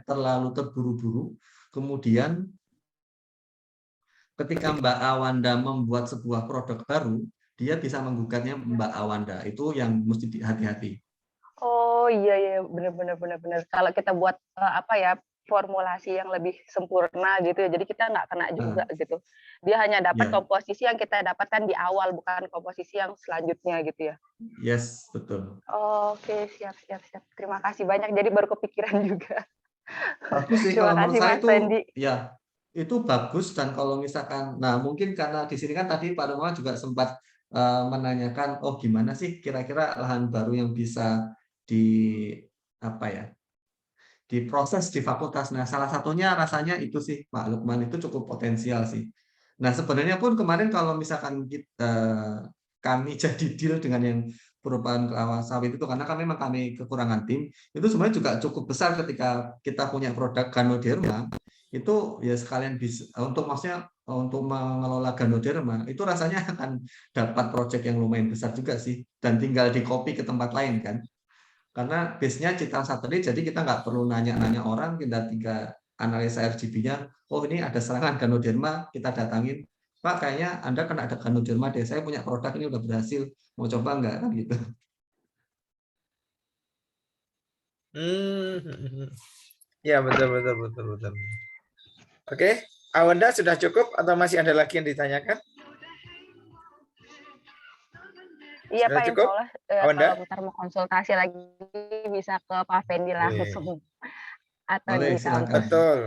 terlalu terburu-buru, kemudian ketika Mbak Awanda membuat sebuah produk baru, dia bisa menggugatnya Mbak Awanda. Itu yang mesti hati-hati. Oh iya benar. Kalau kita buat formulasi yang lebih sempurna gitu ya. Jadi kita nggak kena juga gitu. Dia hanya dapat komposisi yang kita dapatkan di awal, bukan komposisi yang selanjutnya gitu ya. Yes, betul. Oke, siap. Terima kasih banyak. Jadi baru kepikiran juga. Bagus sih kalau menurut saya itu ya itu bagus. Dan kalau misalkan, nah mungkin karena di sini kan tadi Pak Roma juga sempat menanyakan, oh gimana sih kira-kira lahan baru yang bisa diproses di fakultas. Nah, salah satunya rasanya itu sih, Pak Lukman, itu cukup potensial sih. Nah, sebenarnya pun kemarin kalau misalkan kami jadi deal dengan yang perubahan kelapa sawit itu karena kan memang kami kekurangan tim, itu sebenarnya juga cukup besar ketika kita punya produk Ganoderma, itu ya sekalian bisa untuk maksudnya untuk mengelola Ganoderma, itu rasanya akan dapat proyek yang lumayan besar juga sih, dan tinggal di copy ke tempat lain kan. Karena base-nya Citra Satelit, jadi kita nggak perlu nanya-nanya orang, kita tinggal analisa RGB-nya, oh ini ada serangan Ganoderma, kita datangin, Pak, kayaknya Anda kena ada Ganoderma deh, saya punya produk ini udah berhasil, mau coba nggak? Kan gitu. Ya, betul, betul, betul, betul. Oke, Awanda sudah cukup atau masih ada lagi yang ditanyakan? Iya Sudah Pak, cukup? insya Allah Awanda? kalau bentar mau konsultasi lagi bisa ke Pak Fendi langsung atau Boleh, di silakan. kampus. Betul.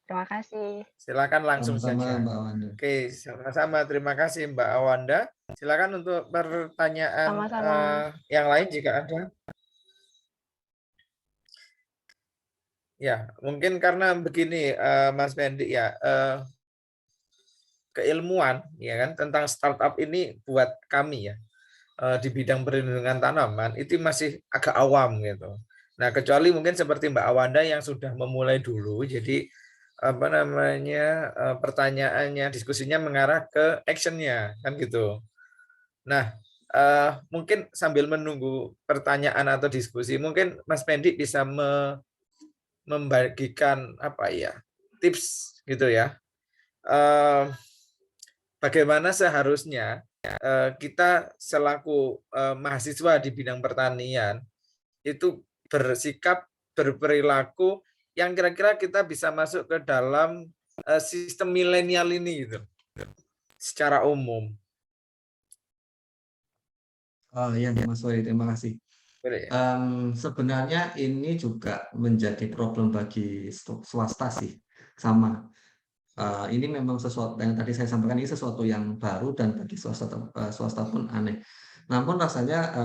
Terima kasih. Silakan langsung Sama-sama saja. Mbak Wanda. Oke, sama-sama. Terima kasih Mbak Awanda. Silakan untuk pertanyaan Sama-sama. yang lain jika ada. Ya, mungkin karena begini, Mas Fendi ya, keilmuan ya kan tentang startup ini buat kami ya di bidang perlindungan tanaman itu masih agak awam gitu. Nah, kecuali mungkin seperti Mbak Awanda yang sudah memulai dulu, jadi apa namanya pertanyaannya, diskusinya mengarah ke actionnya kan gitu. Nah, mungkin sambil menunggu pertanyaan atau diskusi, mungkin Mas Fendi bisa membagikan apa ya tips gitu ya. Bagaimana seharusnya kita selaku mahasiswa di bidang pertanian itu bersikap, berperilaku yang kira-kira kita bisa masuk ke dalam sistem milenial ini gitu, secara umum. Oh iya Mas Wahid, terima kasih. Boleh ya? Sebenarnya ini juga menjadi problem bagi swasta sih, sama. Ini memang sesuatu yang tadi saya sampaikan, ini sesuatu yang baru dan bagi swasta pun aneh. Namun rasanya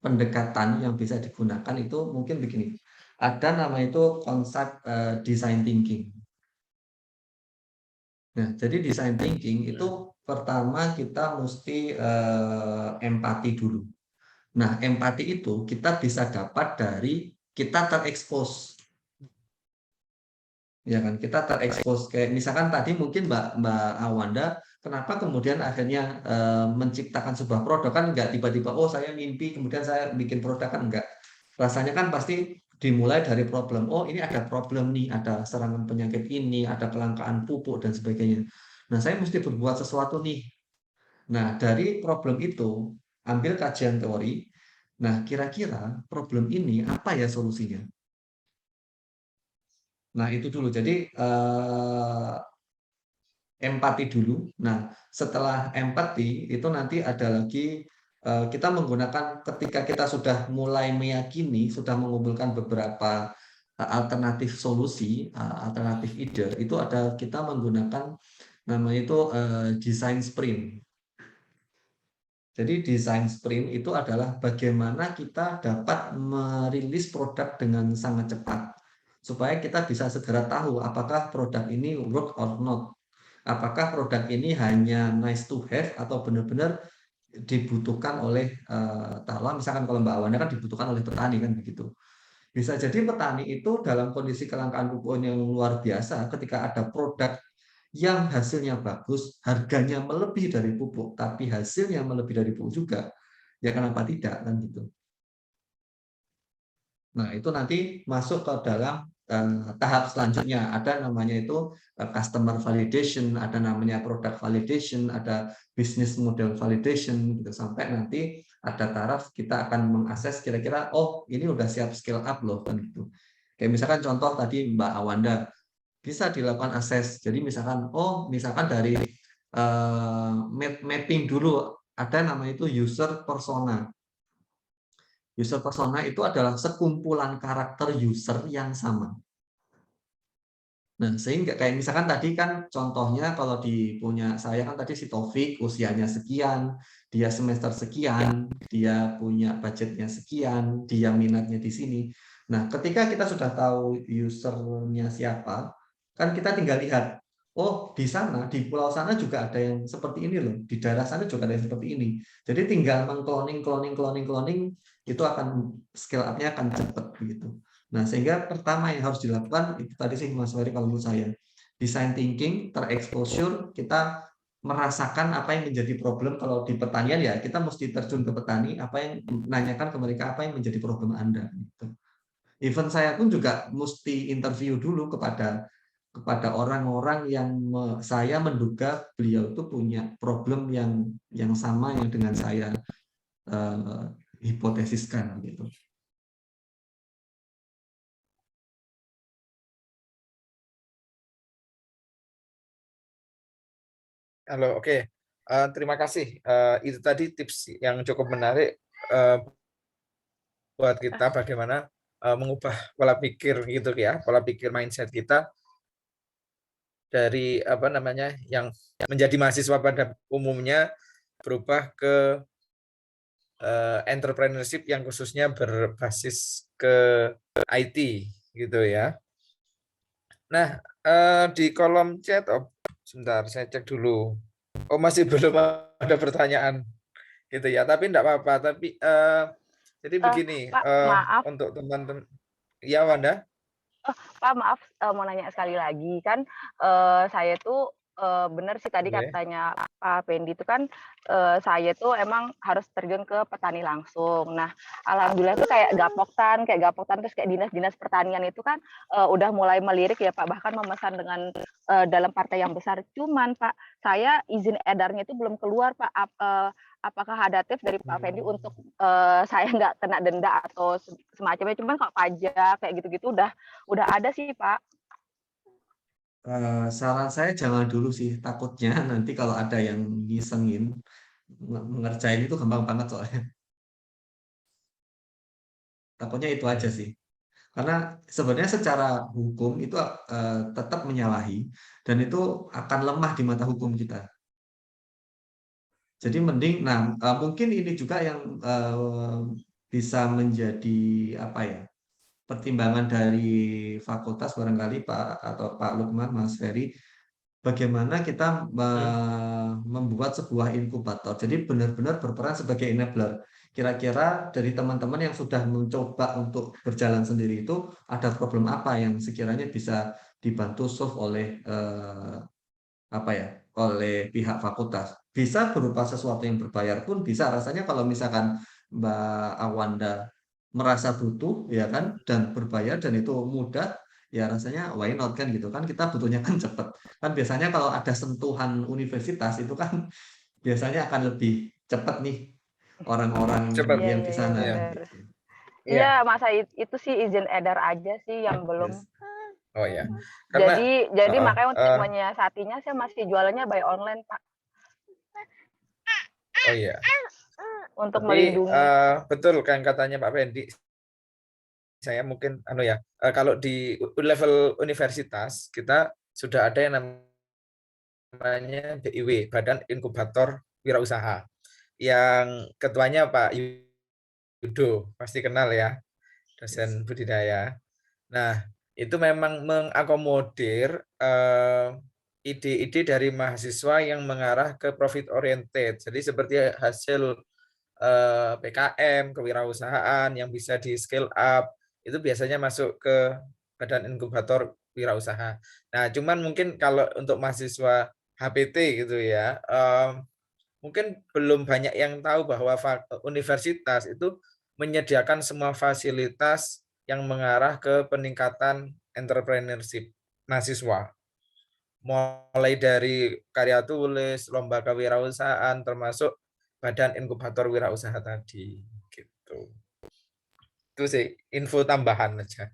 pendekatan yang bisa digunakan itu mungkin begini. Ada nama itu konsep design thinking. Nah, jadi design thinking itu pertama kita mesti empati dulu. Nah, empati itu kita bisa dapat dari kita terekspos. Ya kan, kita terekspos kayak misalkan tadi mungkin Mbak Awanda kenapa kemudian akhirnya menciptakan sebuah produk kan enggak tiba-tiba oh saya mimpi kemudian saya bikin produk kan enggak. Rasanya kan pasti dimulai dari problem. Oh, ini ada problem nih, ada serangan penyakit ini, ada kelangkaan pupuk dan sebagainya. Nah, saya mesti berbuat sesuatu nih. Nah, dari problem itu ambil kajian teori. Nah, kira-kira problem ini apa ya solusinya? Nah, itu dulu. Jadi empati dulu. Nah, setelah empati itu nanti ada lagi kita menggunakan ketika kita sudah mulai meyakini, sudah mengumpulkan beberapa alternatif solusi, alternatif ide, itu ada kita menggunakan namanya itu design sprint. Jadi design sprint itu adalah bagaimana kita dapat merilis produk dengan sangat cepat supaya kita bisa segera tahu apakah produk ini work or not. Apakah produk ini hanya nice to have atau benar-benar dibutuhkan oleh taruhlah misalkan kalau Mbak Wanda kan dibutuhkan oleh petani kan begitu. Bisa jadi petani itu dalam kondisi kelangkaan pupuk yang luar biasa ketika ada produk yang hasilnya bagus, harganya melebihi dari pupuk, tapi hasilnya melebihi dari pupuk juga, ya kenapa tidak kan gitu. Nah, itu nanti masuk ke dalam tahap selanjutnya. Ada namanya itu customer validation, ada namanya product validation, ada business model validation, gitu. Sampai nanti ada taraf kita akan mengakses kira-kira, oh ini udah siap scale up loh kan gitu. Kayak misalkan contoh tadi Mbak Awanda, bisa dilakukan akses. Jadi misalkan, oh misalkan dari mapping dulu, ada namanya itu user persona. User persona itu adalah sekumpulan karakter user yang sama. Nah, sehingga kayak misalkan tadi kan contohnya kalau di punya saya kan tadi si Taufik usianya sekian, dia semester sekian, dia punya budgetnya sekian, dia minatnya di sini. Nah, ketika kita sudah tahu usernya siapa, kan kita tinggal lihat, oh di sana, di pulau sana juga ada yang seperti ini loh, di daerah sana juga ada yang seperti ini. Jadi tinggal cloning itu akan scale up-nya akan cepat begitu. Nah, sehingga pertama yang harus dilakukan itu tadi sih Mas Ferry kalau menurut saya, design thinking, terexposure, kita merasakan apa yang menjadi problem kalau di pertanian ya kita mesti terjun ke petani, apa yang menanyakan ke mereka apa yang menjadi problem Anda gitu. Even saya pun juga mesti interview dulu kepada orang-orang yang saya menduga beliau itu punya problem yang sama yang dengan saya hipotesiskan gitu. Halo, oke. Terima kasih. Itu tadi tips yang cukup menarik buat kita bagaimana mengubah pola pikir gitu ya, pola pikir mindset kita dari apa namanya yang menjadi mahasiswa pada umumnya berubah ke entrepreneurship yang khususnya berbasis ke IT gitu ya. Nah, di kolom chat, sebentar saya cek dulu. Oh, masih belum ada pertanyaan gitu ya, tapi enggak apa-apa. Tapi jadi begini, Pak, maaf. untuk teman-teman, ya Wanda. Pak, maaf, mau nanya sekali lagi. Kan, saya tuh, bener sih tadi Boleh. katanya Pak Fendi itu kan, saya tuh emang harus terjun ke petani langsung. Nah, alhamdulillah tuh kayak Gapoktan, terus kayak dinas-dinas pertanian itu kan, udah mulai melirik ya Pak, bahkan memesan dengan, dalam partai yang besar. Cuman Pak, saya izin edarnya itu belum keluar Pak, apakah ada tips dari Pak Fendi untuk, saya nggak kena denda atau semacamnya. Cuman kalau pajak kayak gitu-gitu udah ada sih, Pak. Saran saya jangan dulu sih, takutnya nanti kalau ada yang ngisengin ngerjain itu gampang banget soalnya. Takutnya itu aja sih. Karena sebenarnya secara hukum itu tetap menyalahi dan itu akan lemah di mata hukum kita. Jadi mending, nah mungkin ini juga yang bisa menjadi apa ya pertimbangan dari fakultas barangkali Pak atau Pak Lukman, Mas Ferry, bagaimana kita membuat sebuah inkubator. Jadi benar-benar berperan sebagai enabler. Kira-kira dari teman-teman yang sudah mencoba untuk berjalan sendiri itu ada problem apa yang sekiranya bisa dibantu solve oleh apa ya, oleh pihak fakultas. Bisa berupa sesuatu yang berbayar pun bisa. Rasanya kalau misalkan Mbak Awanda merasa butuh ya kan dan berbayar dan itu mudah, ya rasanya why not kan gitu kan, kita butuhnya kan cepet. Kan biasanya kalau ada sentuhan universitas itu kan biasanya akan lebih cepat nih orang-orang Cepat. Iya yang iya di iya, sana Ya. bener. gitu. Iya, Iya. masa itu sih izin edar aja sih yang belum. Yes. Oh ya. Karena Jadi makanya untuk uh, menyiasatinya saya masih jualannya by online, Pak, oh iya. untuk Tapi melindungi. betul kan katanya Pak Fendi. Saya mungkin kalau di level universitas kita sudah ada yang namanya BIW, Badan Inkubator Wirausaha, yang ketuanya Pak Yudo, pasti kenal ya, dosen budidaya. Nah, itu memang mengakomodir ide-ide dari mahasiswa yang mengarah ke profit oriented. Jadi seperti hasil PKM, kewirausahaan yang bisa di scale up, itu biasanya masuk ke Badan Inkubator Wirausaha. Nah, cuman mungkin kalau untuk mahasiswa HPT gitu ya, mungkin belum banyak yang tahu bahwa universitas itu menyediakan semua fasilitas yang mengarah ke peningkatan entrepreneurship mahasiswa. Mulai dari karya tulis, lomba kewirausahaan, termasuk Badan Inkubator Wirausaha tadi. Gitu. Itu sih info tambahan aja.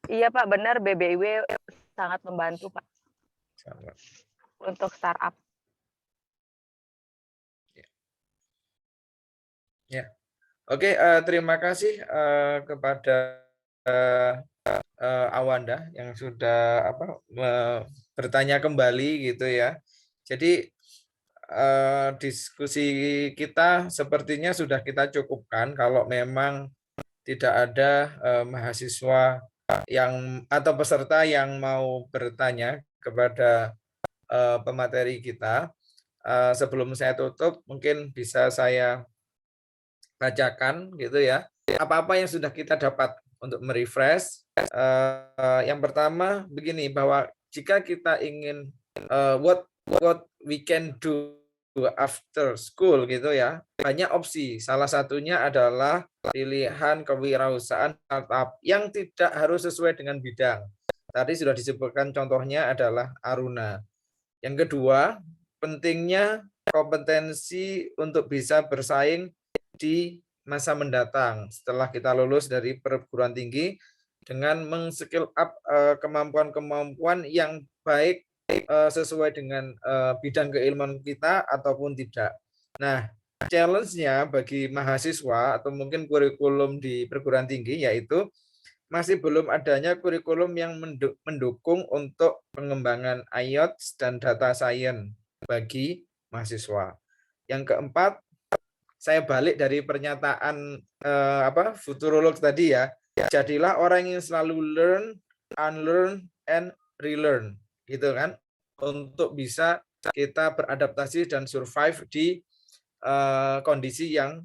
Iya, Pak, benar BBIW sangat membantu, Pak, untuk startup. Ya. Oke, terima kasih kepada Awanda yang sudah bertanya kembali gitu ya. Jadi diskusi kita sepertinya sudah kita cukupkan. Kalau memang tidak ada mahasiswa yang atau peserta yang mau bertanya kepada pemateri kita, sebelum saya tutup mungkin bisa saya bacakan gitu ya. Apa-apa yang sudah kita dapat untuk merefresh. Yang pertama begini, bahwa jika kita ingin what we can do after school gitu ya, banyak opsi. Salah satunya adalah pilihan kewirausahaan startup yang tidak harus sesuai dengan bidang. Tadi sudah disebutkan contohnya adalah Aruna. Yang kedua, pentingnya kompetensi untuk bisa bersaing di masa mendatang setelah kita lulus dari perguruan tinggi dengan meng-skill up kemampuan-kemampuan yang baik sesuai dengan bidang keilmuan kita ataupun tidak. Nah, challenge-nya bagi mahasiswa atau mungkin kurikulum di perguruan tinggi yaitu masih belum adanya kurikulum yang mendukung untuk pengembangan IELTS dan data science bagi mahasiswa. Yang keempat, saya balik dari pernyataan futurolog tadi ya. Jadilah orang yang selalu learn, unlearn, and relearn, gitu kan? Untuk bisa kita beradaptasi dan survive di kondisi yang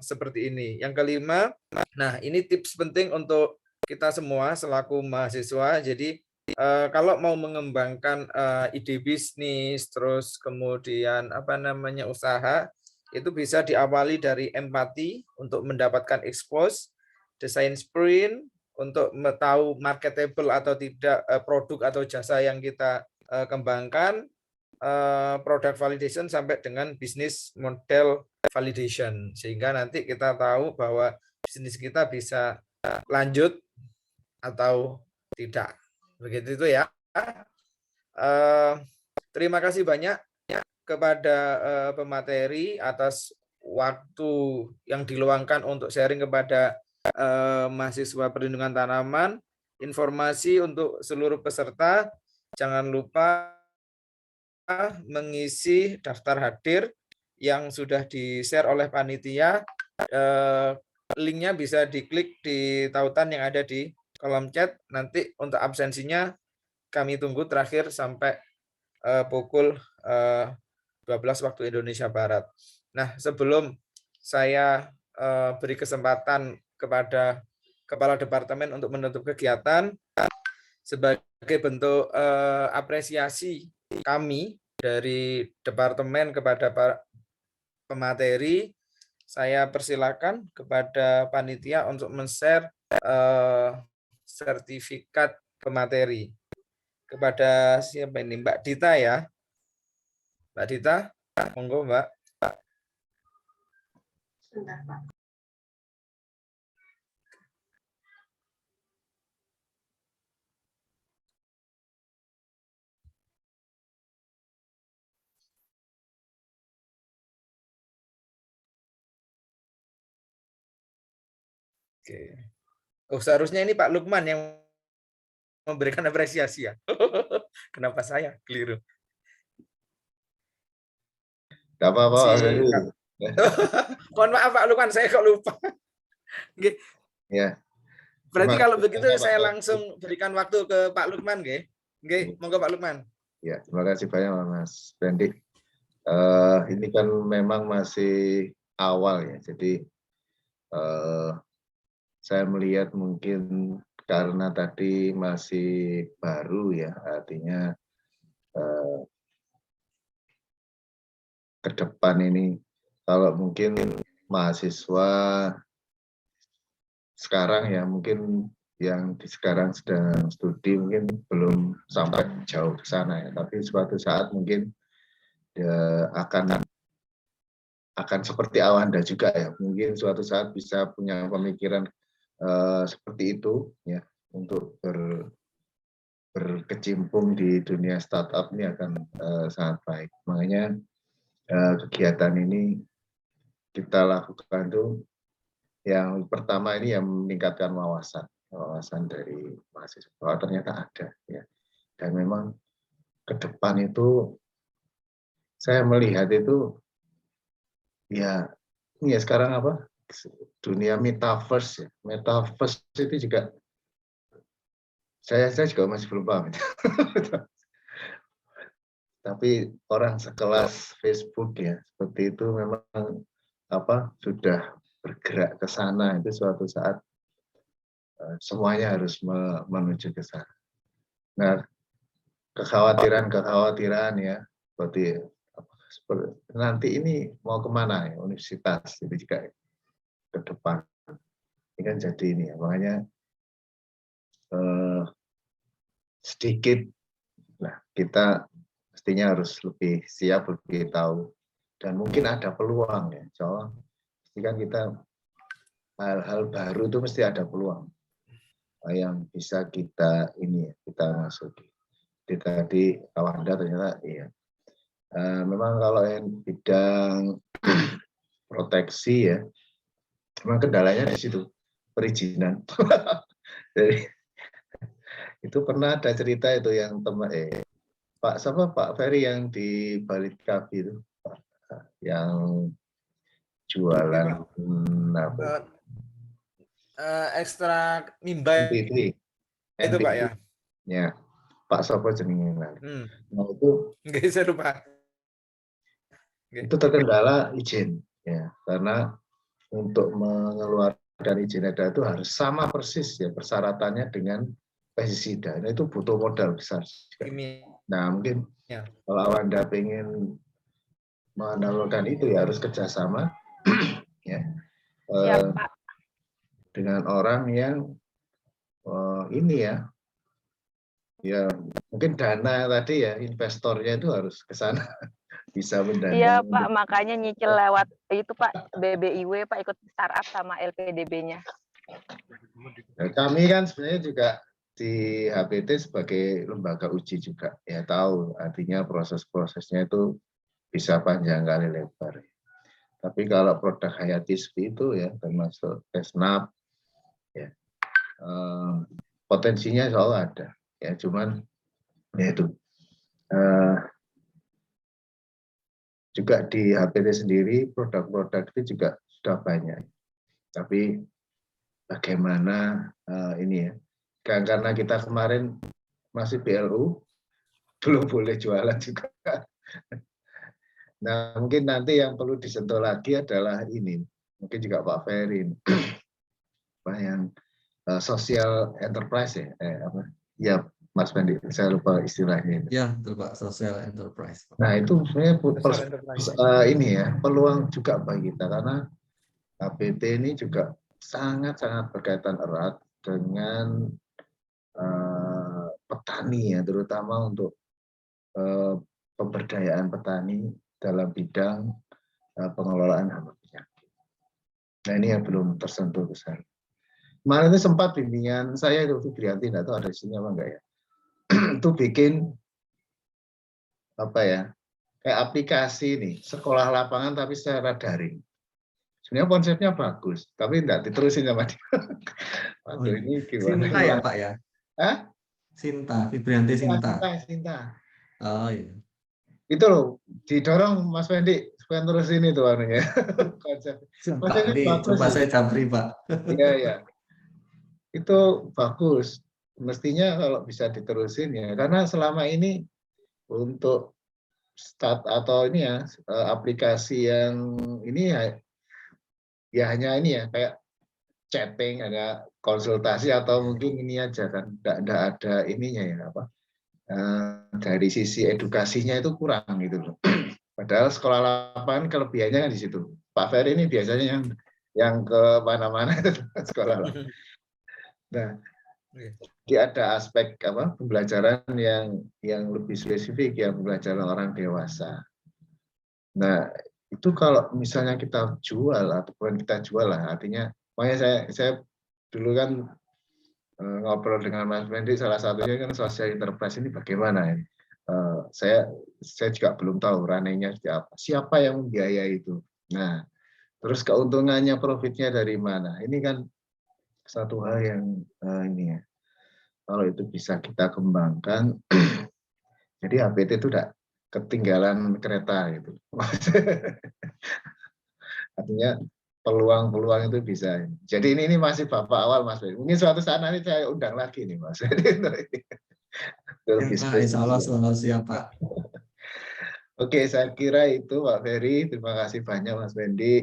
seperti ini. Yang kelima, nah ini tips penting untuk kita semua selaku mahasiswa. Jadi kalau mau mengembangkan ide bisnis, terus kemudian usaha, itu bisa diawali dari empati untuk mendapatkan expose, desain sprint untuk tahu marketable atau tidak produk atau jasa yang kita kembangkan, product validation sampai dengan bisnis model validation, sehingga nanti kita tahu bahwa bisnis kita bisa lanjut atau tidak. Begitu itu ya. Terima kasih banyak kepada pemateri atas waktu yang diluangkan untuk sharing kepada mahasiswa perlindungan tanaman. Informasi untuk seluruh peserta, jangan lupa mengisi daftar hadir yang sudah di-share oleh panitia. Linknya bisa diklik di tautan yang ada di kolom chat. Nanti untuk absensinya kami tunggu terakhir sampai pukul 12 waktu Indonesia Barat. Nah, sebelum saya beri kesempatan kepada Kepala Departemen untuk menutup kegiatan, sebagai bentuk apresiasi kami dari Departemen kepada pemateri, saya persilakan kepada panitia untuk men-share sertifikat pemateri. Kepada siapa ini? Mbak Dita ya. Mbak Dita, monggo Mbak. Sebentar, Pak. Oke. Oh, seharusnya ini Pak Lukman yang memberikan apresiasi ya. Kenapa saya keliru? Gak apa-apa. Mohon maaf Pak Lukman, saya kok lupa. Ya. Berarti kalau begitu saya langsung berikan waktu ke Pak Lukman, nggih. Nggih, monggo Pak Lukman. Ya, terima kasih banyak Mas Randy. Ini kan memang masih awal ya, jadi saya melihat mungkin karena tadi masih baru ya, artinya ke depan ini kalau mungkin mahasiswa sekarang ya, mungkin yang sekarang sedang studi mungkin belum sampai jauh ke sana ya, tapi suatu saat mungkin akan seperti Awanda juga ya, mungkin suatu saat bisa punya pemikiran seperti itu ya, untuk berkecimpung di dunia startup ini akan sangat baik. Makanya kegiatan ini kita lakukan tuh yang pertama ini yang meningkatkan wawasan dari mahasiswa bahwa ternyata ada ya. Dan memang ke depan itu saya melihat itu ya, ini ya sekarang apa, dunia metaverse ya. Metaverse itu juga Saya juga masih belum paham. Tapi orang sekelas Facebook ya seperti itu memang sudah bergerak ke sana, itu suatu saat semuanya harus menuju ke sana. Nah, kekhawatiran ya seperti nanti ini mau kemana ya universitas itu juga ke depan ini kan jadi ini ya, makanya sedikit kita mestinya harus lebih siap, lebih tahu, dan mungkin ada peluang ya. Soalnya pasti kan kita hal-hal baru itu mesti ada peluang yang bisa kita masuki. Tadi Awanda ternyata iya. Memang kalau yang bidang proteksi ya, memang kendalanya di situ perizinan. Jadi itu pernah ada cerita itu yang Pak Ferry yang di Balitkabi itu, yang jualan ekstrak mimba NPT. itu Pak ya. Ya, Pak Sopo jenenge. Nah itu Nggak saya lupa. Itu terkendala izin ya, karena untuk mengeluarkan izin edar itu harus sama persis ya persyaratannya dengan pestisida. Nah, itu butuh modal besar. Nah, mungkin kalau Anda ingin mendahulukan itu ya harus kerjasama ya, dengan orang yang ini ya mungkin dana tadi ya, investornya itu harus ke sana bisa mendanai. Iya Pak, makanya nyicil lewat itu Pak, BBIW Pak, ikut startup sama LPDB-nya. Nah, kami kan sebenarnya juga di HPT sebagai lembaga uji juga ya tahu artinya proses-prosesnya itu bisa panjang kali lebar. Tapi kalau produk Hayatisbi itu ya termasuk Tesnap ya potensinya selalu ada ya, cuman ya itu juga di HPT sendiri produk-produk itu juga sudah banyak. Tapi bagaimana ini ya, karena kita kemarin masih BLU, belum boleh jualan juga. Nah, mungkin nanti yang perlu disentuh lagi adalah ini, mungkin juga Pak Ferry, yang social enterprise ya, ya Mas Fendi, saya lupa istilahnya. Ya, betul Pak, social enterprise. Nah, itu sebenarnya ini ya, peluang juga bagi kita, karena HPT ini juga sangat-sangat berkaitan erat dengan petani ya, terutama untuk pemberdayaan petani dalam bidang pengelolaan hama penyakit. Nah, ini yang belum tersentuh besar. Kemarin itu sempat bimbingan saya itu Brianti, nggak tahu ada isinya apa enggak ya. Itu bikin kayak aplikasi nih, sekolah lapangan tapi secara daring. Sebenarnya konsepnya bagus, tapi enggak diterusin sama dia. Waduh, ini gimana? Sinta ya Pak ya? Hah? Sinta, Fibrianti Sinta. Sinta. Oh iya. Itu loh, didorong Mas Fendi supaya terusin itu anunya. Pak, ini coba saya japri Pak. Iya, iya. Itu bagus. Mestinya kalau bisa diterusin ya, karena selama ini untuk start atau ini ya aplikasi yang ini ya hanya ini ya kayak chatting, ada konsultasi atau mungkin ini aja kan, enggak ada ininya ya dari sisi edukasinya itu kurang gitu loh. Padahal sekolah lapangan kelebihannya kan di situ. Pak Ferry ini biasanya yang ke mana-mana itu sekolah lapangan. Nah, ada aspek pembelajaran yang lebih spesifik ya, pembelajaran orang dewasa. Nah, itu kalau misalnya kita jual atau bukan kita jual lah, artinya makanya saya dulu kan ngobrol dengan Mas Fendi, salah satunya kan social enterprise ini bagaimana ya. Saya juga belum tahu ranenya siapa yang membiayai itu. Nah, terus keuntungannya, profitnya dari mana? Ini kan satu hal yang ini ya, kalau itu bisa kita kembangkan, jadi HPT itu udah ketinggalan kereta gitu. Artinya peluang-peluang itu bisa. Jadi ini masih Bapak awal Mas Ferry. Mungkin suatu saat nanti saya undang lagi nih Mas. Ya, Pak, insya Allah selalu siap, Pak. Oke, saya kira itu Pak Ferry. Terima kasih banyak Mas Wendy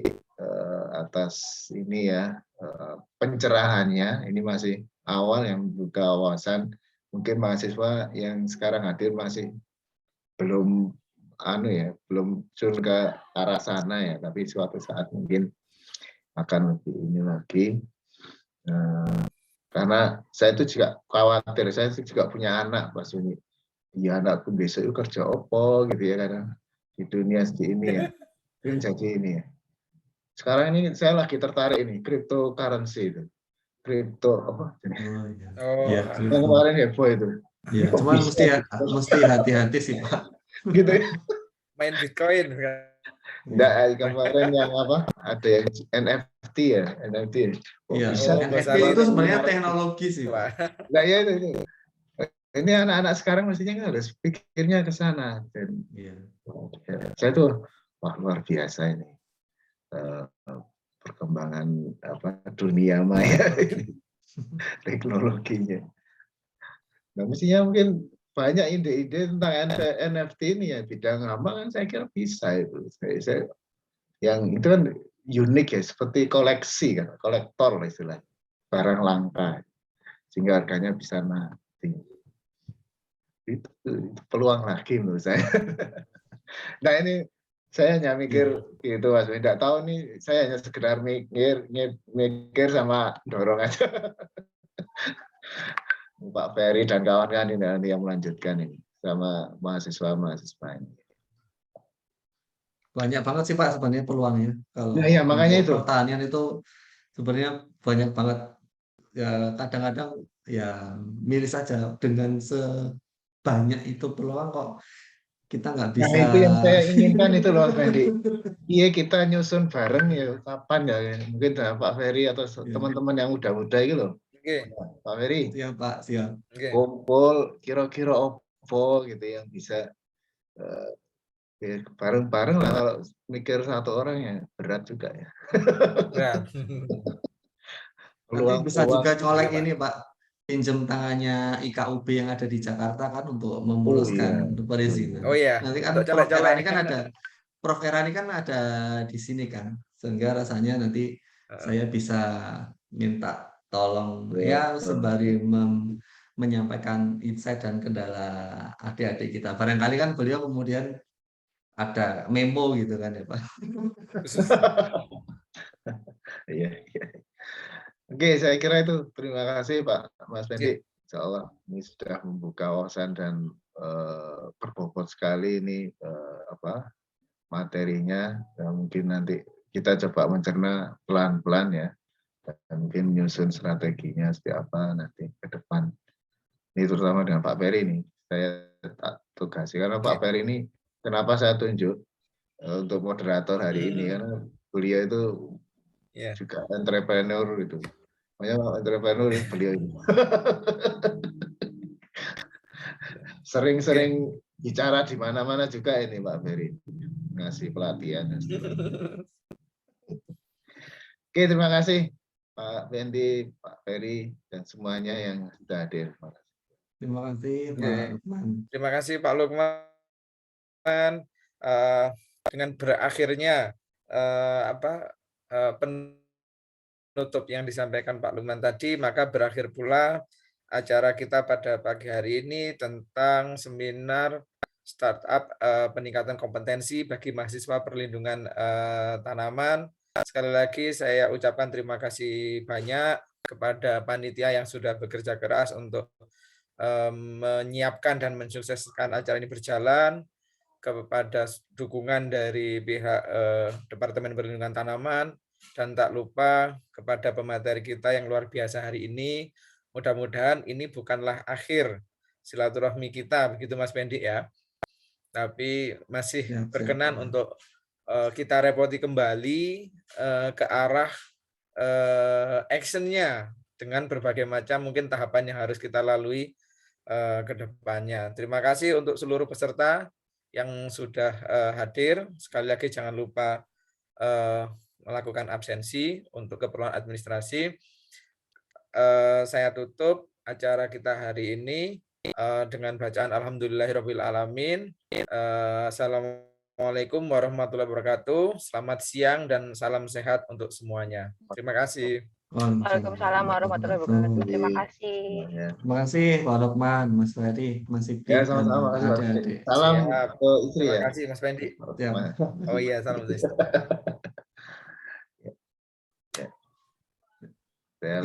atas ini ya pencerahannya. Ini masih awal yang buka wawasan. Mungkin mahasiswa yang sekarang hadir masih belum belum turun ke arah sana ya. Tapi suatu saat mungkin akan lebih ini lagi. Karena saya itu juga khawatir. Saya juga punya anak Mas Wendy. Ya anakku besok itu kerja opo gitu ya karena di dunia seperti ini ya. Ini jadi ini ya. Sekarang ini saya lagi tertarik ini cryptocurrency itu. Kripto apa? Oh iya. Yang kemarin heboh itu. Iya, cuman mesti hati-hati sih Pak. Gitu ya. Main Bitcoin kan. Enggak, kemarin yang apa? Ada yang NFT ya, NFT. Iya, Bisa NFT itu sebenarnya teknologi sih Pak. Nah ya itu. Ini anak-anak sekarang mestinya kan harus pikirnya ke sana. Dan saya tuh wah luar biasa ini perkembangan dunia maya ini teknologinya. Nah mestinya mungkin banyak ide-ide tentang NFT ini ya bidang apa kan saya kira bisa itu. Saya yang itu kan unik ya seperti koleksi kan, kolektor istilah barang langka sehingga harganya bisa naik. Itu peluang lagi menurut saya. Nah ini saya hanya mikir gitu Mas, tidak tahu nih saya hanya sekedar mikir sama dorong aja. Pak Ferry dan kawan-kawan ini nanti yang melanjutkan ini sama mahasiswa ini. Banyak banget sih Pak sebenarnya peluangnya. Kalau ya, makanya itu pertanian itu sebenarnya banyak banget. Ya kadang-kadang ya miris saja dengan sebanyak itu peluang kok kita nggak bisa. Nah itu yang saya inginkan itu loh Fendi. Iya kita nyusun bareng ya kapan ya mungkin Pak Ferry atau teman-teman yang muda-muda gitu loh. Pak Ferry. Siap Pak, siap. Kumpul kira-kira opo gitu yang bisa bareng-bareng lah kalau mikir satu orang ya berat juga ya. Nanti bisa juga colek ini Pak, pinjam tangannya IKUB yang ada di Jakarta kan untuk memuluskan perizinan. Oh iya. Nanti kan Prof Era ini kan ada di sini kan, sehingga rasanya nanti saya bisa minta tolong ya sembari menyampaikan insight dan kendala adik-adik kita. Barangkali kan beliau kemudian ada memo gitu kan ya Pak. Iya. Oke, saya kira itu. Terima kasih Pak Mas Fendi. Insya Allah ini sudah membuka wawasan dan berbobot sekali ini materinya. Dan mungkin nanti kita coba mencerna pelan-pelan ya. Dan mungkin menyusun strateginya seperti apa nanti ke depan. Ini terutama dengan Pak Ferry ini. Saya tugasi karena Pak Ferry ini kenapa saya tunjuk untuk moderator hari ini karena beliau itu juga entrepreneur itu. Makanya entrepreneur beliau ini. Sering-sering bicara di mana-mana juga ini Pak Ferry. Ngasih pelatihan. Oke, terima kasih Pak Fendi, Pak Ferry, dan semuanya yang sudah hadir. Terima kasih Pak Lukman. Terima kasih Pak Lukman. Dengan berakhirnya penutup yang disampaikan Pak Lukman tadi, maka berakhir pula acara kita pada pagi hari ini tentang seminar startup peningkatan kompetensi bagi mahasiswa perlindungan tanaman. Sekali lagi saya ucapkan terima kasih banyak kepada panitia yang sudah bekerja keras untuk menyiapkan dan mensukseskan acara ini berjalan, kepada dukungan dari pihak Departemen Perlindungan Tanaman, dan tak lupa kepada pemateri kita yang luar biasa hari ini. Mudah-mudahan ini bukanlah akhir silaturahmi kita, begitu Mas Fendi ya. Tapi masih berkenan untuk kita repoti kembali ke arah actionnya dengan berbagai macam mungkin tahapan yang harus kita lalui ke depannya. Terima kasih untuk seluruh peserta yang sudah hadir. Sekali lagi jangan lupa melakukan absensi untuk keperluan administrasi. Saya tutup acara kita hari ini dengan bacaan Alhamdulillahirabbil alamin. Assalamualaikum warahmatullahi wabarakatuh. Selamat siang dan salam sehat untuk semuanya. Terima kasih. Waalaikumsalam warahmatullahi wabarakatuh. Terima kasih. Semuanya. Terima kasih Pak Lukman, Mas Ferry, Mas Sigit, Ya, dan sama-sama. Makasih, Pak. adik-adik. Salam Siap. ke istri Terima ya. kasih Mas Fendi. Ya. Oh iya, salam untuk istri. Ya. Saya